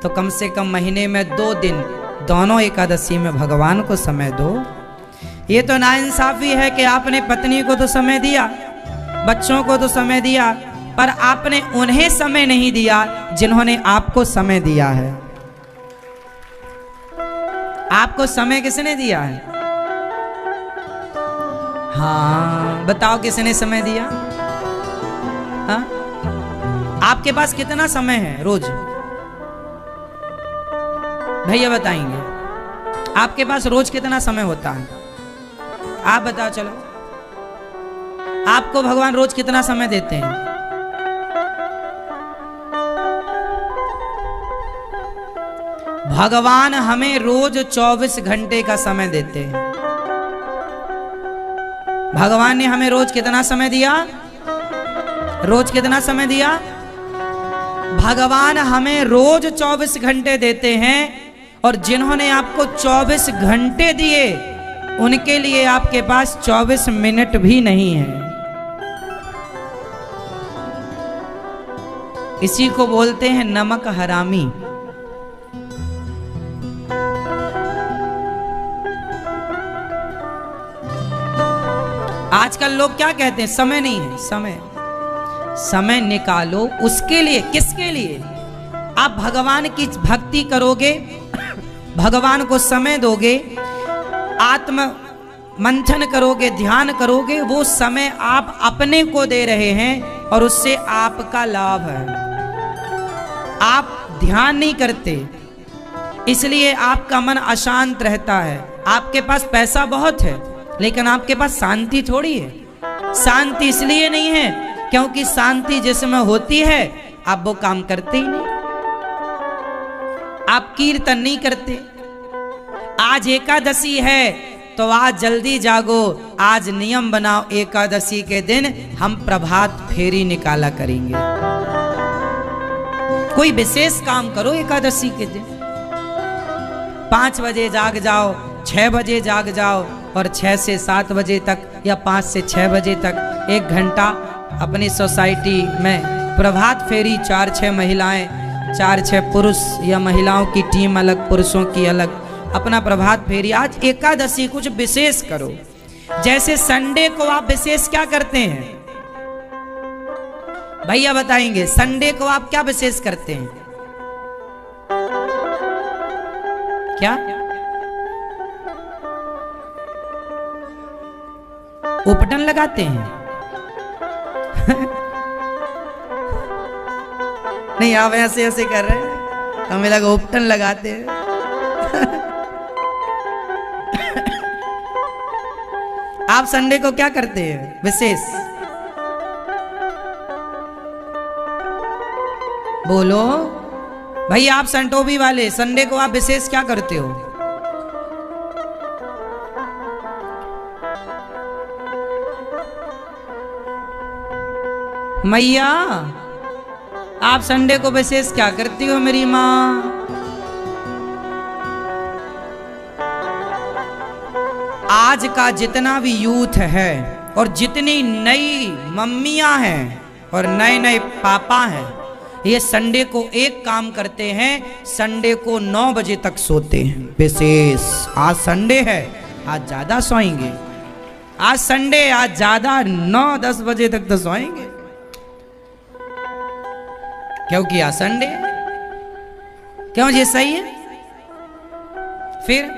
तो कम से कम महीने में 2 दिन दोनों एकादशी में भगवान को समय दो। ये तो नाइंसाफी है कि आपने पत्नी को तो समय दिया, बच्चों को तो समय दिया, पर आपने उन्हें समय नहीं दिया जिन्होंने आपको समय दिया है। आपको समय किसने दिया है? हाँ बताओ, किसने समय दिया? हाँ, आपके पास कितना समय है रोज? भैया बताएंगे, आपके पास रोज कितना समय होता है? आप बताओ। चलो, आपको भगवान रोज कितना समय देते हैं? भगवान हमें रोज 24 घंटे का समय देते हैं। भगवान ने हमें रोज कितना समय दिया? रोज कितना समय दिया? भगवान हमें रोज 24 घंटे देते हैं, और जिन्होंने आपको 24 घंटे दिए उनके लिए आपके पास 24 मिनट भी नहीं है। इसी को बोलते हैं नमक हरामी। आजकल लोग क्या कहते हैं? समय नहीं है। समय निकालो उसके लिए। किसके लिए? आप भगवान की भक्ति करोगे, भगवान को समय दोगे, आत्म मंथन करोगे, ध्यान करोगे, वो समय आप अपने को दे रहे हैं और उससे आपका लाभ है। आप ध्यान नहीं करते, इसलिए आपका मन अशांत रहता है। आपके पास पैसा बहुत है लेकिन आपके पास शांति थोड़ी है। शांति इसलिए नहीं है क्योंकि शांति जिसमें होती है आप वो काम करते ही नहीं। आप कीर्तन नहीं करते। आज एकादशी है तो आज जल्दी जागो, आज नियम बनाओ, एकादशी के दिन हम प्रभात फेरी निकाला करेंगे। कोई विशेष काम करो एकादशी के दिन। 5 बजे जाग जाओ, 6 बजे जाग जाओ, और 6 से 7 बजे तक या 5 से 6 बजे तक 1 घंटा अपनी सोसाइटी में प्रभात फेरी। 4-6 महिलाएं, 4-6 पुरुष या महिलाओं की टीम अलग, पुरुषों की अलग, अपना प्रभात फेरी। आज एकादशी कुछ विशेष करो। जैसे संडे को आप विशेष क्या करते हैं? भैया बताएंगे, संडे को आप क्या विशेष करते हैं? क्या? उपटन लगाते हैं? नहीं, आप ऐसे ऐसे कर रहे हैं, हमें लगा उपटन लगाते हैं। आप संडे को क्या करते हैं विशेष? बोलो भाई, आप संटोबी वाले, संडे को आप विशेष क्या करते हो? मैया, आप संडे को विशेष क्या करती हो मेरी माँ? आज का जितना भी यूथ है और जितनी नई मम्मियां हैं और नए नए पापा हैं, ये संडे को एक काम करते हैं, संडे को 9 बजे तक सोते हैं विशेष। आज संडे है, आज ज्यादा सोएंगे। आज संडे, आज ज्यादा 9-10 बजे तक तो सोएंगे क्योंकि आज संडे है। क्यों? ये सही है। फिर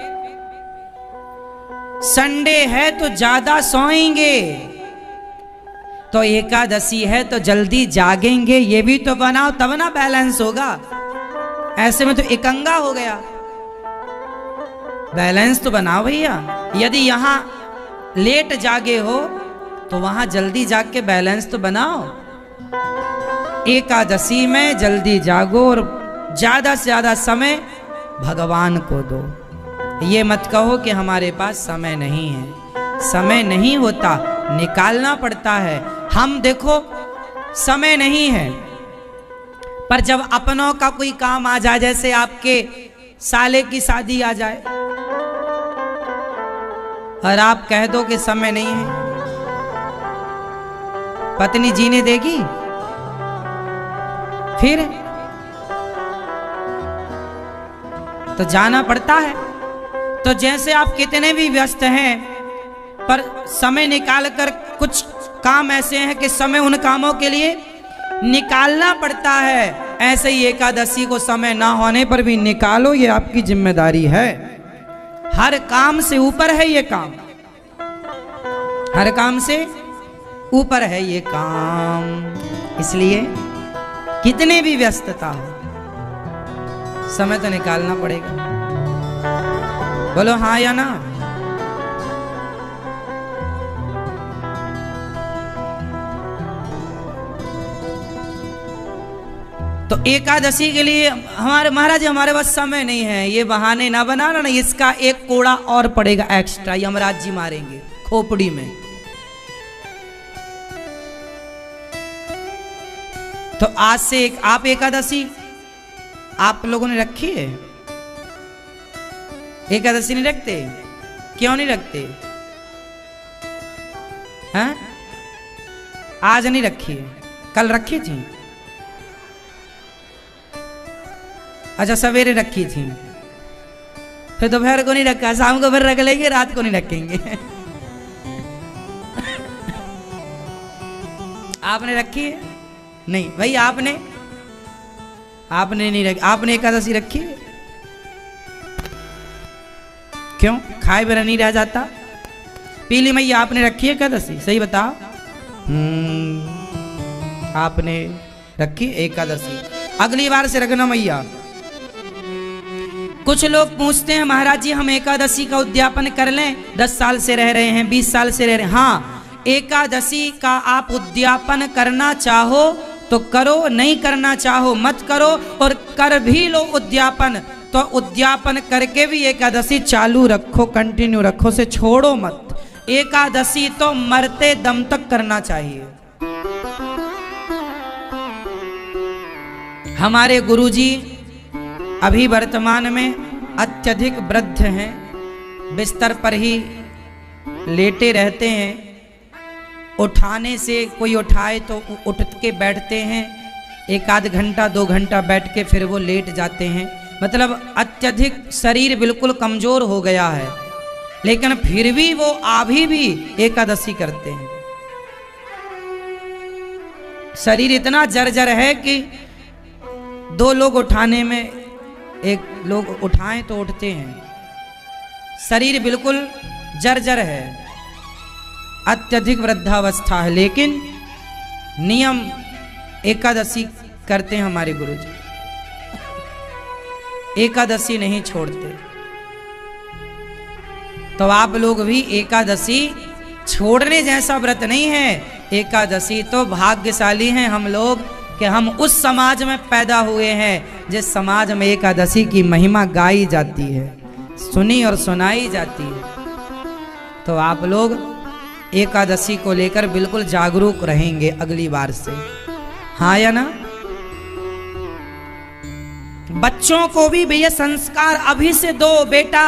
संडे है तो ज्यादा सोएंगे, तो एकादशी है तो जल्दी जागेंगे। ये भी तो बनाओ तब ना बैलेंस होगा। ऐसे में तो इकंगा हो गया। बैलेंस तो बनाओ भैया। यदि यहां लेट जागे हो तो वहां जल्दी जाग के बैलेंस तो बनाओ। एकादशी में जल्दी जागो और ज्यादा से ज्यादा समय भगवान को दो। ये मत कहो कि हमारे पास समय नहीं है। समय नहीं होता, निकालना पड़ता है। हम देखो, समय नहीं है, पर जब अपनों का कोई काम आ जाए, जैसे आपके साले की शादी आ जाए और आप कह दो कि समय नहीं है, पत्नी जीने देगी? फिर तो जाना पड़ता है। तो जैसे आप कितने भी व्यस्त हैं पर समय निकाल कर, कुछ काम ऐसे हैं कि समय उन कामों के लिए निकालना पड़ता है, ऐसे ही एकादशी को समय ना होने पर भी निकालो, ये आपकी जिम्मेदारी है। हर काम से ऊपर है ये काम, हर काम से ऊपर है ये काम। इसलिए कितने भी व्यस्तता हो, समय तो निकालना पड़ेगा। बोलो हाँ या ना। तो एकादशी के लिए हमारे महाराज हमारे पास समय नहीं है, ये बहाने ना बनाना ना, इसका एक कोड़ा और पड़ेगा एक्स्ट्रा, यमराज जी मारेंगे खोपड़ी में। तो आज से आप एकादशी आप लोगों ने रखी है? एकादशी नहीं रखते? क्यों नहीं रखते हैं? आज नहीं रखी है, कल रखी थी? अच्छा सवेरे रखी थी, फिर दोपहर को नहीं रखा, शाम को फिर रख लेंगे, रात को नहीं रखेंगे। आपने रखी है? नहीं भाई, आपने नहीं रखी। आपने एकादशी रखी है? क्यों? खाए बिना नहीं रह जाता? पीली मैया आपने रखी है एकादशी? सही बताओ। आपने रखी एकादशी? अगली बार से रखना मैया। कुछ लोग पूछते हैं महाराज जी हम एकादशी का उद्यापन कर लें, 10 साल से रह रहे हैं, 20 साल से रह रहे हैं। हाँ, एकादशी का आप उद्यापन करना चाहो तो करो, नहीं करना चाहो मत करो, और कर भी लो उद्यापन तो उद्यापन करके भी एकादशी चालू रखो, कंटिन्यू रखो, से छोड़ो मत। एकादशी तो मरते दम तक करना चाहिए। हमारे गुरुजी अभी वर्तमान में अत्यधिक वृद्ध हैं, बिस्तर पर ही लेटे रहते हैं, उठाने से कोई उठाए तो उठ के बैठते हैं, एक आध घंटा 2 घंटा बैठ के फिर वो लेट जाते हैं। मतलब अत्यधिक शरीर बिल्कुल कमजोर हो गया है, लेकिन फिर भी वो अभी भी एकादशी करते हैं। शरीर इतना जर्जर है कि 2 लोग उठाने में, एक लोग उठाएं तो उठते हैं। शरीर बिल्कुल जर्जर है, अत्यधिक वृद्धावस्था है, लेकिन नियम एकादशी करते हैं हमारे गुरुजी, एकादशी नहीं छोड़ते। तो आप लोग भी एकादशी छोड़ने जैसा व्रत नहीं है। एकादशी तो भाग्यशाली हैं हम लोग कि हम उस समाज में पैदा हुए हैं जिस समाज में एकादशी की महिमा गाई जाती है, सुनी और सुनाई जाती है। तो आप लोग एकादशी को लेकर बिल्कुल जागरूक रहेंगे अगली बार से, हाँ या ना। बच्चों को भी भैया संस्कार अभी से दो। बेटा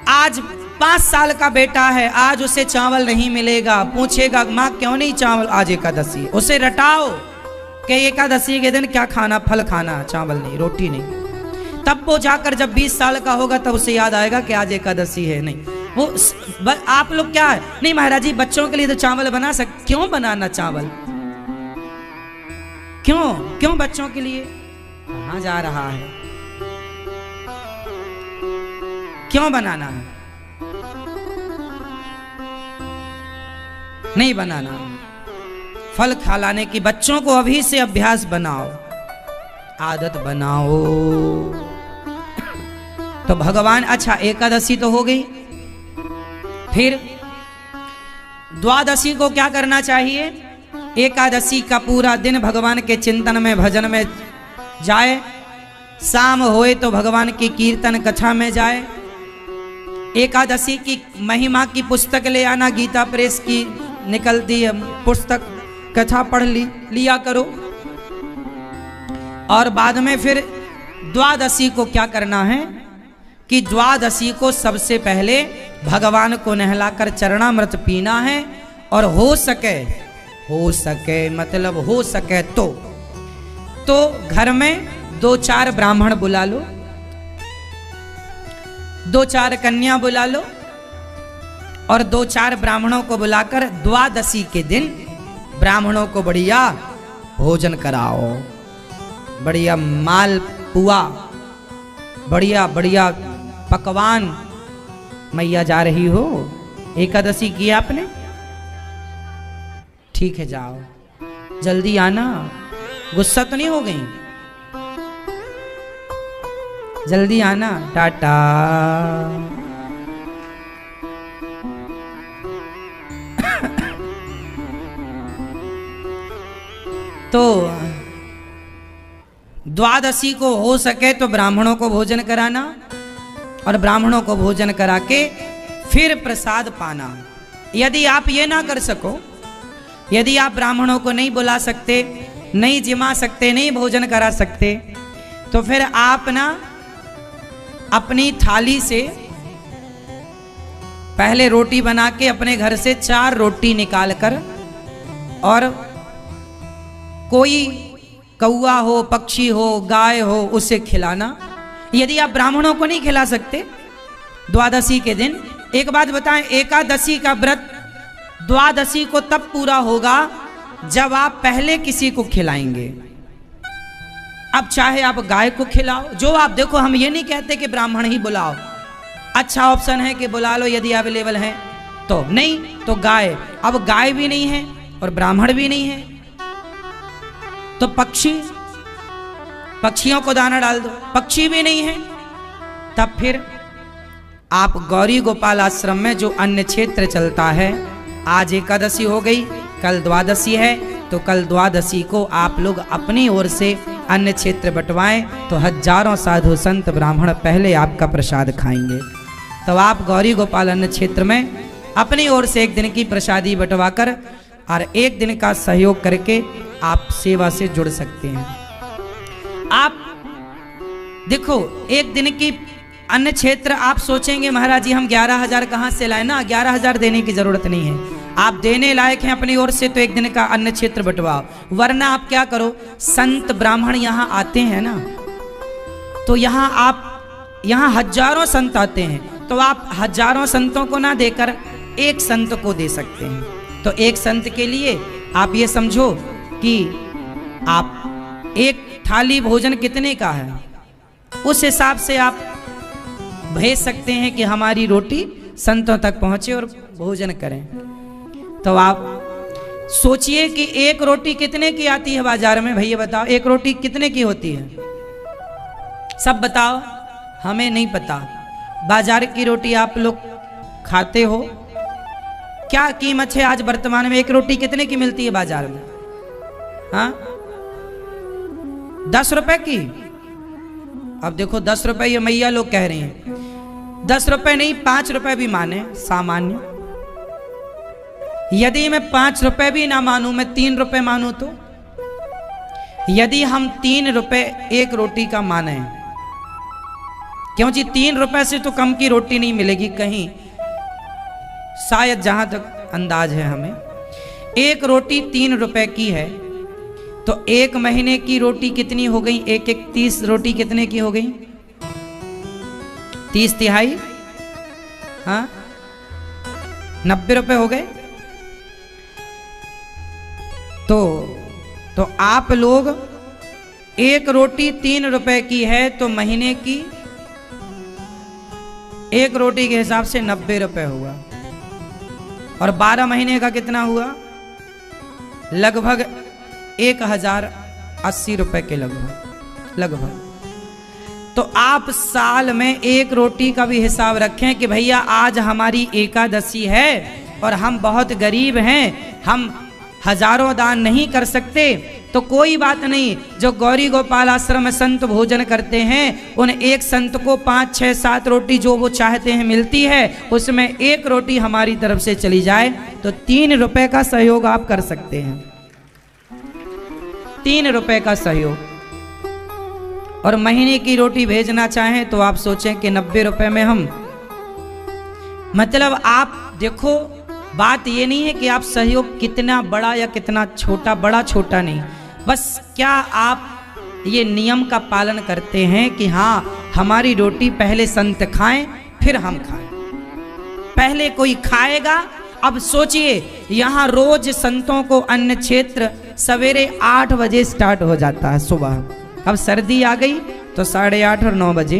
आज 5 साल का बेटा है, आज उसे चावल नहीं मिलेगा, पूछेगा माँ क्यों नहीं चावल, आज एकादशी। उसे रटाओ कि एकादशी के दिन क्या खाना, फल खाना, चावल नहीं, रोटी नहीं। तब वो जाकर जब 20 साल का होगा तब उसे याद आएगा कि आज एकादशी है। नहीं वो आप लोग क्या है, नहीं महाराज जी बच्चों के लिए तो चावल बना सकते, क्यों बनाना चावल, क्यों बच्चों के लिए, कहाँ जा रहा है, क्यों बनाना है, नहीं बनाना। फल खिलाने की बच्चों को अभी से अभ्यास बनाओ, आदत बनाओ। तो भगवान, अच्छा एकादशी तो हो गई, फिर द्वादशी को क्या करना चाहिए? एकादशी का पूरा दिन भगवान के चिंतन में, भजन में जाए, शाम होए तो भगवान की कीर्तन कथा में जाए। एकादशी की महिमा की पुस्तक ले आना, गीता प्रेस की निकलती है पुस्तक, कथा पढ़ लिया करो। और बाद में फिर द्वादशी को क्या करना है कि द्वादशी को सबसे पहले भगवान को नहलाकर चरणामृत पीना है, और हो सके मतलब हो सके तो घर में 2-4 ब्राह्मण बुला लो, 2-4 कन्या बुला लो और 2-4 ब्राह्मणों को बुलाकर द्वादशी के दिन ब्राह्मणों को बढ़िया भोजन कराओ, बढ़िया माल पुआ, बढ़िया बढ़िया पकवान। मैया जा रही हो, एकादशी की आपने, ठीक है जाओ, जल्दी आना, गुस्सा तो नहीं हो गई, जल्दी आना, टाटा। तो द्वादशी को हो सके तो ब्राह्मणों को भोजन कराना और ब्राह्मणों को भोजन करा के फिर प्रसाद पाना। यदि आप ये ना कर सको, यदि आप ब्राह्मणों को नहीं बुला सकते, नहीं जिमा सकते, नहीं भोजन करा सकते, तो फिर आप ना अपनी थाली से पहले रोटी बना के अपने घर से 4 रोटी निकाल कर और कोई कौआ हो, पक्षी हो, गाय हो, उसे खिलाना। यदि आप ब्राह्मणों को नहीं खिला सकते द्वादशी के दिन, एक बात बताएं, एकादशी का व्रत द्वादशी को तब पूरा होगा जब आप पहले किसी को खिलाएंगे। अब चाहे आप गाय को खिलाओ, जो आप देखो, हम ये नहीं कहते कि ब्राह्मण ही बुलाओ, अच्छा ऑप्शन है कि बुला लो यदि अवेलेबल है तो, नहीं तो गाय। अब गाय भी नहीं है और ब्राह्मण भी नहीं है तो पक्षियों को दाना डाल दो, पक्षी भी नहीं है, तब फिर आप गौरी गोपाल आश्रम में जो अन्न क्षेत्र चलता है, आज एकादशी हो गई, कल द्वादशी है, तो कल द्वादशी को आप लोग अपनी ओर से अन्न क्षेत्र बंटवाएं तो हजारों साधु संत ब्राह्मण पहले आपका प्रसाद खाएंगे। तो आप गौरी गोपाल अन्न क्षेत्र में अपनी ओर से एक दिन की प्रसादी बंटवा कर और एक दिन का सहयोग करके आप सेवा से जुड़ सकते हैं। आप देखो, एक दिन की अन्न क्षेत्र आप सोचेंगे महाराज जी हम 11,000 कहाँ से लाए, ना 11,000 देने की जरूरत नहीं है। आप देने लायक हैं अपनी ओर से तो एक दिन का अन्न क्षेत्र बंटवाओ, वरना आप क्या करो, संत ब्राह्मण यहाँ आते हैं ना, तो यहाँ हजारों संत आते हैं, तो आप हजारों संतों को ना देकर एक संत को दे सकते हैं। तो एक संत के लिए आप ये समझो कि आप एक थाली भोजन कितने का है, उस हिसाब से आप भेज सकते हैं कि हमारी रोटी संतों तक पहुंचे और भोजन करें। तो आप सोचिए कि एक रोटी कितने की आती है बाजार में, भैया बताओ, एक रोटी कितने की होती है, सब बताओ, हमें नहीं पता। बाजार की रोटी आप लोग खाते हो, क्या कीमत है आज वर्तमान में, एक रोटी कितने की मिलती है बाजार में? हाँ, 10 रुपए की। अब देखो 10 रुपए ये मैया लोग कह रहे हैं, 10 रुपए नहीं 5 रुपए भी माने सामान्य। यदि मैं 5 रुपए भी ना मानूं, मैं 3 रुपए मानूं, तो यदि हम 3 रुपए एक रोटी का माने, क्यों जी 3 रुपए से तो कम की रोटी नहीं मिलेगी कहीं, शायद जहां तक अंदाज है हमें, एक रोटी 3 रुपए की है, तो एक महीने की रोटी कितनी हो गई, एक 30 रोटी कितने की हो गई, 30 तिहाई, हाँ 90 रुपए हो गए। तो आप लोग एक रोटी 3 रुपए की है तो महीने की एक रोटी के हिसाब से 90 रुपए हुआ, और 12 महीने का कितना हुआ, लगभग 1080 रुपए के लगभग। तो आप साल में एक रोटी का भी हिसाब रखें कि भैया आज हमारी एकादशी है और हम बहुत गरीब हैं, हम हजारों दान नहीं कर सकते, तो कोई बात नहीं, जो गौरी गोपाल आश्रम में संत भोजन करते हैं उन एक संत को 5, 6, 7 रोटी जो वो चाहते हैं मिलती है, उसमें एक रोटी हमारी तरफ से चली जाए तो 3 रुपए का सहयोग आप कर सकते हैं, 3 रुपए का सहयोग। और महीने की रोटी भेजना चाहें तो आप सोचें कि 90 रुपए में हम, मतलब आप देखो, बात ये नहीं है कि आप सहयोग कितना बड़ा या कितना छोटा, बड़ा छोटा नहीं, बस क्या आप ये नियम का पालन करते हैं कि हाँ हमारी रोटी पहले संत खाएं फिर हम खाएं। पहले कोई खाएगा। अब सोचिए, यहाँ रोज संतों को अन्न क्षेत्र सवेरे 8 बजे स्टार्ट हो जाता है सुबह। अब सर्दी आ गई तो 8:30 और 9 बजे,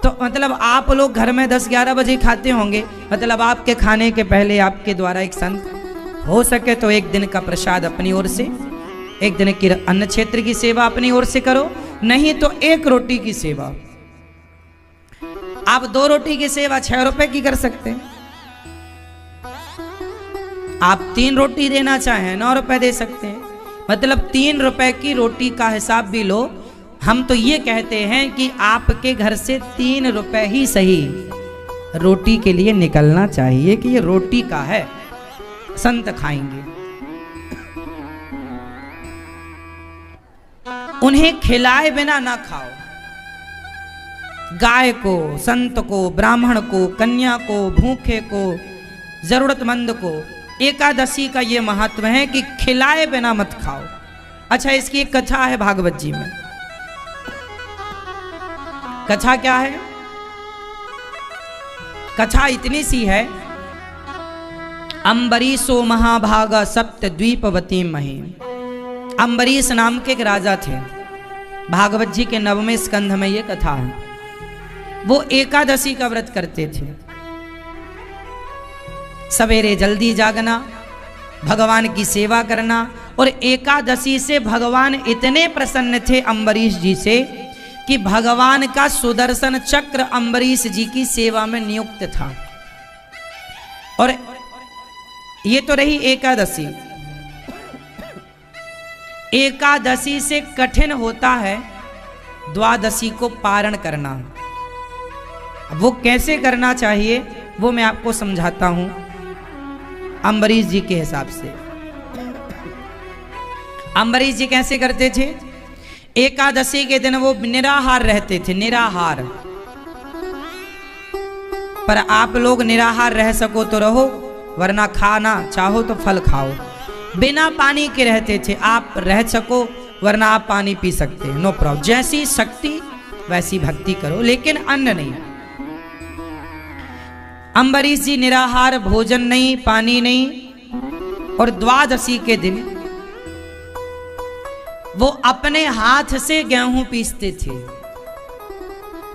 तो मतलब आप लोग घर में 10-11 बजे खाते होंगे। मतलब आपके खाने के पहले आपके द्वारा एक संत, हो सके तो एक दिन का प्रसाद अपनी ओर से, एक दिन की अन्न क्षेत्र की सेवा अपनी ओर से करो, नहीं तो एक रोटी की सेवा। आप 2 रोटी की सेवा 6 रुपए की कर सकते हैं। आप 3 रोटी देना चाहें 9 रुपए दे सकते हैं। मतलब 3 रुपए की रोटी का हिसाब भी लो। हम तो ये कहते हैं कि आपके घर से 3 रुपए ही सही रोटी के लिए निकलना चाहिए कि ये रोटी का है, संत खाएंगे। उन्हें खिलाए बिना ना खाओ। गाय को, संत को, ब्राह्मण को, कन्या को, भूखे को, जरूरतमंद को। एकादशी का ये महत्व है कि खिलाए बिना मत खाओ। अच्छा, इसकी एक कथा है भागवत जी में। कथा क्या है? कथा इतनी सी है, अम्बरीशो महाभागा सप्त द्वीपवती मही। अम्बरीश नाम के एक राजा थे। भागवत जी के 9वें स्कंध में ये कथा है। वो एकादशी का व्रत करते थे। सवेरे जल्दी जागना, भगवान की सेवा करना, और एकादशी से भगवान इतने प्रसन्न थे अम्बरीश जी से कि भगवान का सुदर्शन चक्र अम्बरीश जी की सेवा में नियुक्त था। और ये तो रही एकादशी। एकादशी से कठिन होता है द्वादशी को पारण करना। वो कैसे करना चाहिए वो मैं आपको समझाता हूं अम्बरीश जी के हिसाब से। अम्बरीश जी कैसे करते थे? एकादशी के दिन वो निराहार रहते थे, निराहार। पर आप लोग निराहार रह सको तो रहो, वरना खाना चाहो तो फल खाओ। बिना पानी के रहते थे। आप रह सको वरना आप पानी पी सकते हैं, नो प्रॉब्लम। जैसी शक्ति वैसी भक्ति करो, लेकिन अन्न नहीं। अम्बरीश जी निराहार, भोजन नहीं, पानी नहीं। और द्वादशी के दिन वो अपने हाथ से गेहूं पीसते थे।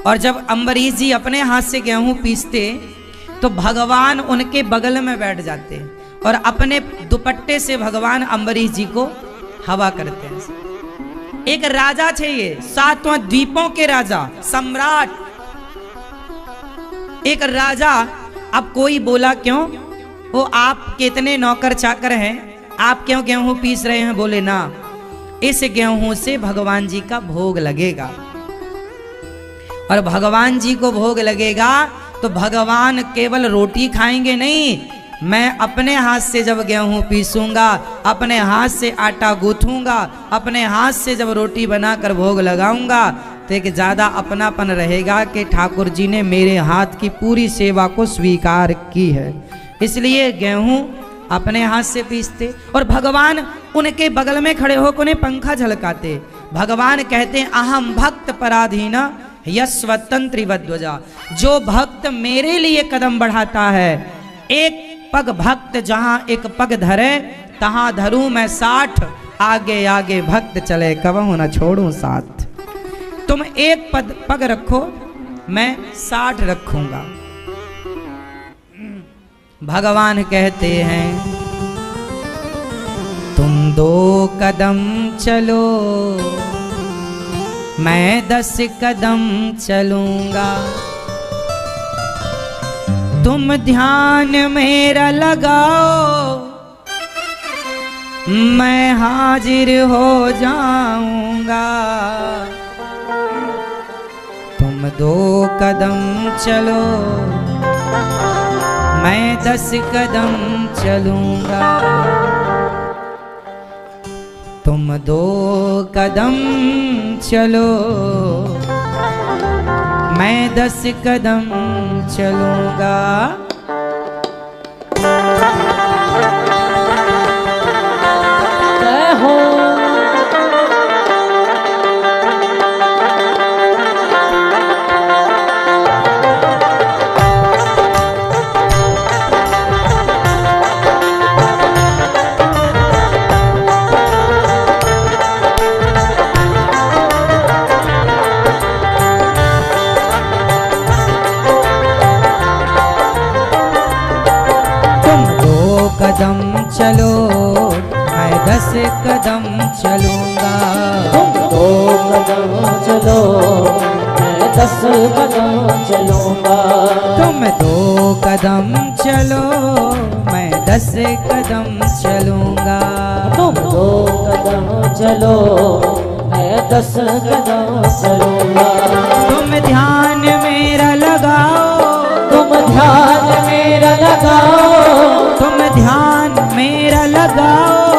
और जब अम्बरीश जी अपने हाथ से गेहूं पीसते तो भगवान उनके बगल में बैठ जाते और अपने दुपट्टे से भगवान अम्बरीश जी को हवा करते हैं। एक राजा थे ये, 7वां द्वीपों के राजा, सम्राट। एक राजा। अब कोई बोला क्यों? वो आप कितने नौकर चाकर हैं, आप क्यों गेहूं पीस रहे हैं? बोले ना, इस गेहूं से भगवान जी का भोग लगेगा। और भगवान जी को भोग लगेगा तो भगवान केवल रोटी खाएंगे नहीं, मैं अपने हाथ से जब गेहूं पीसूंगा, अपने हाथ से आटा गूंथूंगा, अपने हाथ से जब रोटी बनाकर भोग लगाऊंगा तो एक ज्यादा अपनापन रहेगा कि ठाकुर जी ने मेरे हाथ की पूरी सेवा को स्वीकार की है। इसलिए गेहूं अपने हाथ से पीसते और भगवान उनके बगल में खड़े होकर उन्हें पंखा झलकाते। भगवान कहते हैं, अहम भक्त पराधीना यस्वतंत्र वध्वजा। जो भक्त मेरे लिए कदम बढ़ाता है, एक पग भक्त जहां एक पग धरे तहां धरूं मैं 60, आगे आगे भक्त चले कबहू न छोड़ूं साथ। तुम एक पग रखो, मैं 60 रखूंगा। भगवान कहते हैं, तुम 2 कदम चलो, मैं 10 कदम चलूंगा। तुम ध्यान मेरा लगाओ, मैं हाजिर हो जाऊंगा। तुम 2 कदम चलो, मैं 10 कदम चलूंगा। तुम 2 कदम चलो, मैं 10 कदम चलूंगा। जय हो। कदम चलूंगा। तुम 2 कदम चलो मैं 10 कदम चलूंगा। तुम 2 कदम चलो मैं 10 कदम चलूंगा। तुम 2 कदम चलो मैं 10 कदम चलूंगा। तुम ध्यान मेरा लगाओ, तुम ध्यान मेरा लगाओ, तुम ध्यान मेरा लगाओ,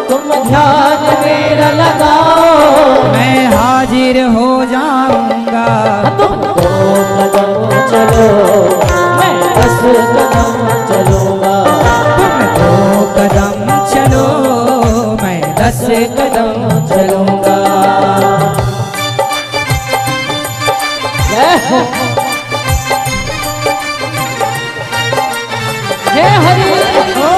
तुम ध्यान मेरा लगाओ, मैं हाजिर हो जाऊंगा। तुम 2 कदम चलो मैं 10 कदम चलूंगा। तुम 2 कदम चलो मैं 10 कदम चलूंगा। जय हो जय हरि हो।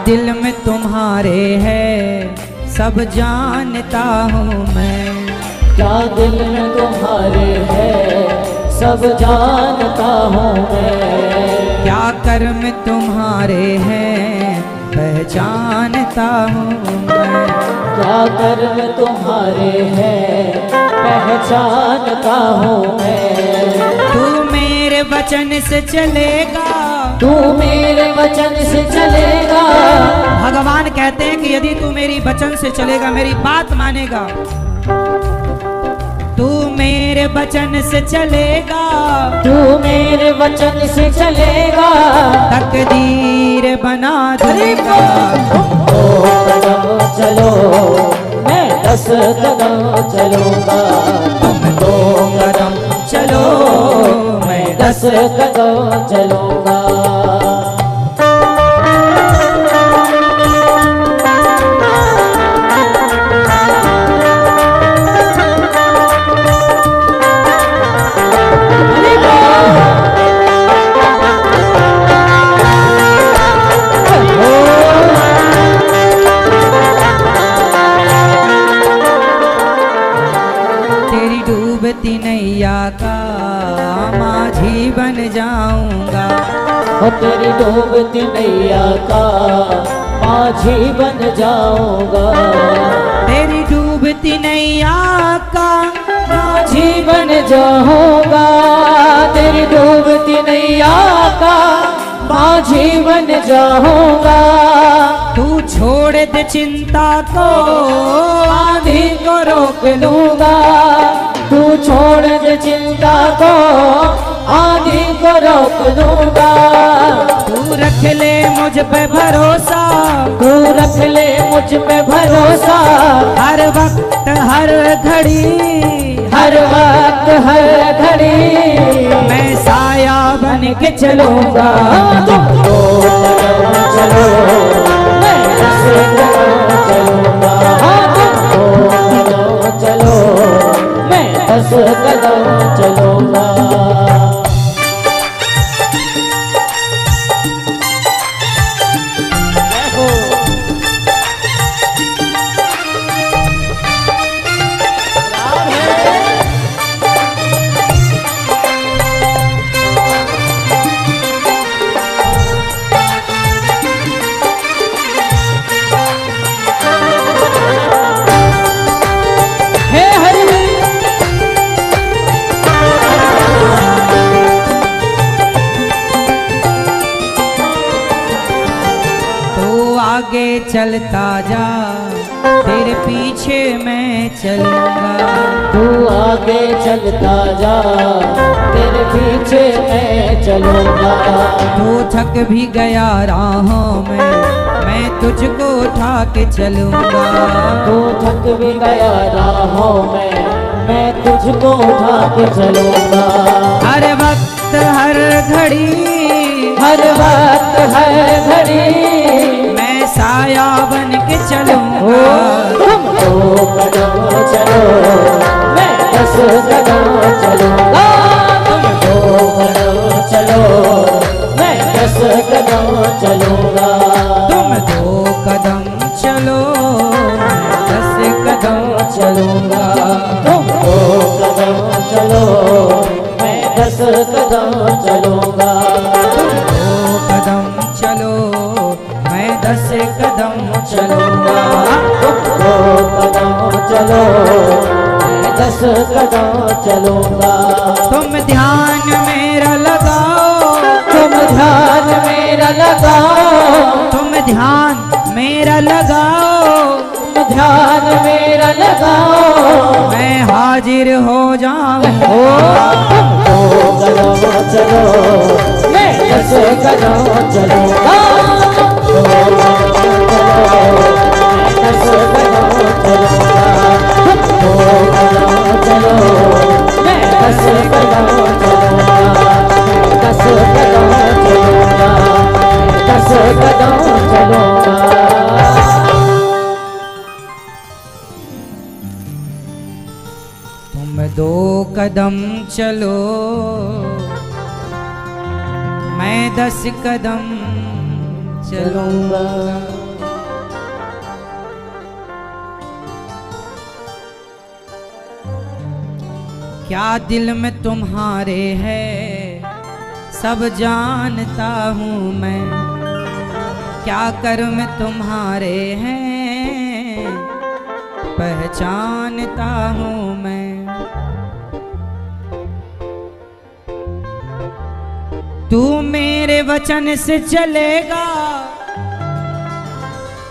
दिल में तुम्हारे है सब जानता हूँ मैं। क्या दिल में तुम्हारे है सब जानता हूँ मैं। क्या कर्म तुम्हारे हैं पहचानता हूँ मैं। क्या कर्म तुम्हारे हैं पहचानता हूँ मैं। तू मेरे वचन से चलेगा, तू मेरे वचन से चलेगा। भगवान कहते हैं कि यदि तू मेरी वचन से चलेगा, मेरी बात मानेगा, तू मेरे वचन से चलेगा, तू मेरे वचन से चलेगा, तकदीर बना देगा। 2 कदम चलो मैं 10 कदम चलूंगा। तुम 2 कदम चलो मैं 10 कदम चलूंगा। तेरी डूबती नैया का माझी बन जाऊंगा। हो तेरी डूबती नैया का माझी बन जाऊंगा। तेरी डूबती नैया का माझी बन जाऊंगा। तेरी डूबती नैया का माझी बन जाऊंगा। तू छोड़ दे चिंता को, आंधी को रोक लूंगा। तू छोड़ दे चिंता को, आंधी को रोक लूंगा। तू रख ले मुझ पे भरोसा, तू रख ले मुझ पे भरोसा। हर वक्त हर घड़ी, हर वक्त हर घड़ी मैं साया बन के चलूंगा। तुम 2 कदम चलो मैं 10 कदम चलूंगा। तुम 2 कदम चलो मैं 10 कदम चलूंगा। आगे चलता जा, तेरे पीछे मैं चलूंगा। तू आगे चलता जा, तेरे पीछे मैं चलूंगा। तू थक भी गया राहों में, मैं तुझको उठा के चलूंगा। तू थक भी गया राहों में, मैं तुझको उठा के चलूंगा। हर वक्त हर घड़ी, हर वक्त हर घड़ी मैं साया बन के चलूंगा। तुम 2 कदम चलो मैं 10 कदम चलूंगा। तुम 2 चलूंगा। तुम 2 कदम चलो मैं 10 कदम चलूंगा। तुम 2 कदम चलो मैं 10 कदम चलूंगा। तुम 2 कदम चलो मैं 10 कदम चलूंगा। तुम 2 कदम चलो मैं 10 कदम चलूंगा। तुम ध्यान मेरा लगाओ, तुम ध्यान मेरा लगाओ, तुम ध्यान मेरा लगाओ, तुम ध्यान मेरा लगाओ, मैं हाजिर हो जाऊं। 2 कदम चलो मैं 10 कदम चलूंगा। 2 कदम चलो मैं 10 कदम चलूंगा। 2 कदम चलो मैं 10 कदम चलूंगा। 10 कदम चलूंगा। 10 कदम चलूंगा। तुम 2 कदम चलो मैं 10 कदम चलूंगा। क्या दिल में तुम्हारे है सब जानता हूँ मैं, क्या कर्म तुम्हारे हैं पहचानता हूँ मैं। तू मेरे वचन से चलेगा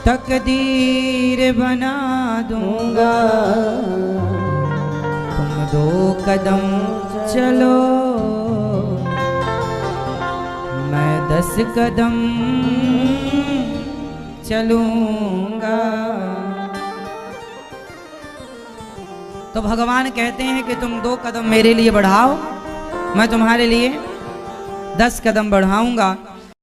तकदीर बना दूंगा। तुम 2 कदम चलो मैं 10 कदम चलूंगा। तो भगवान कहते हैं कि तुम 2 कदम मेरे लिए बढ़ाओ, मैं तुम्हारे लिए 10 कदम बढ़ाऊंगा।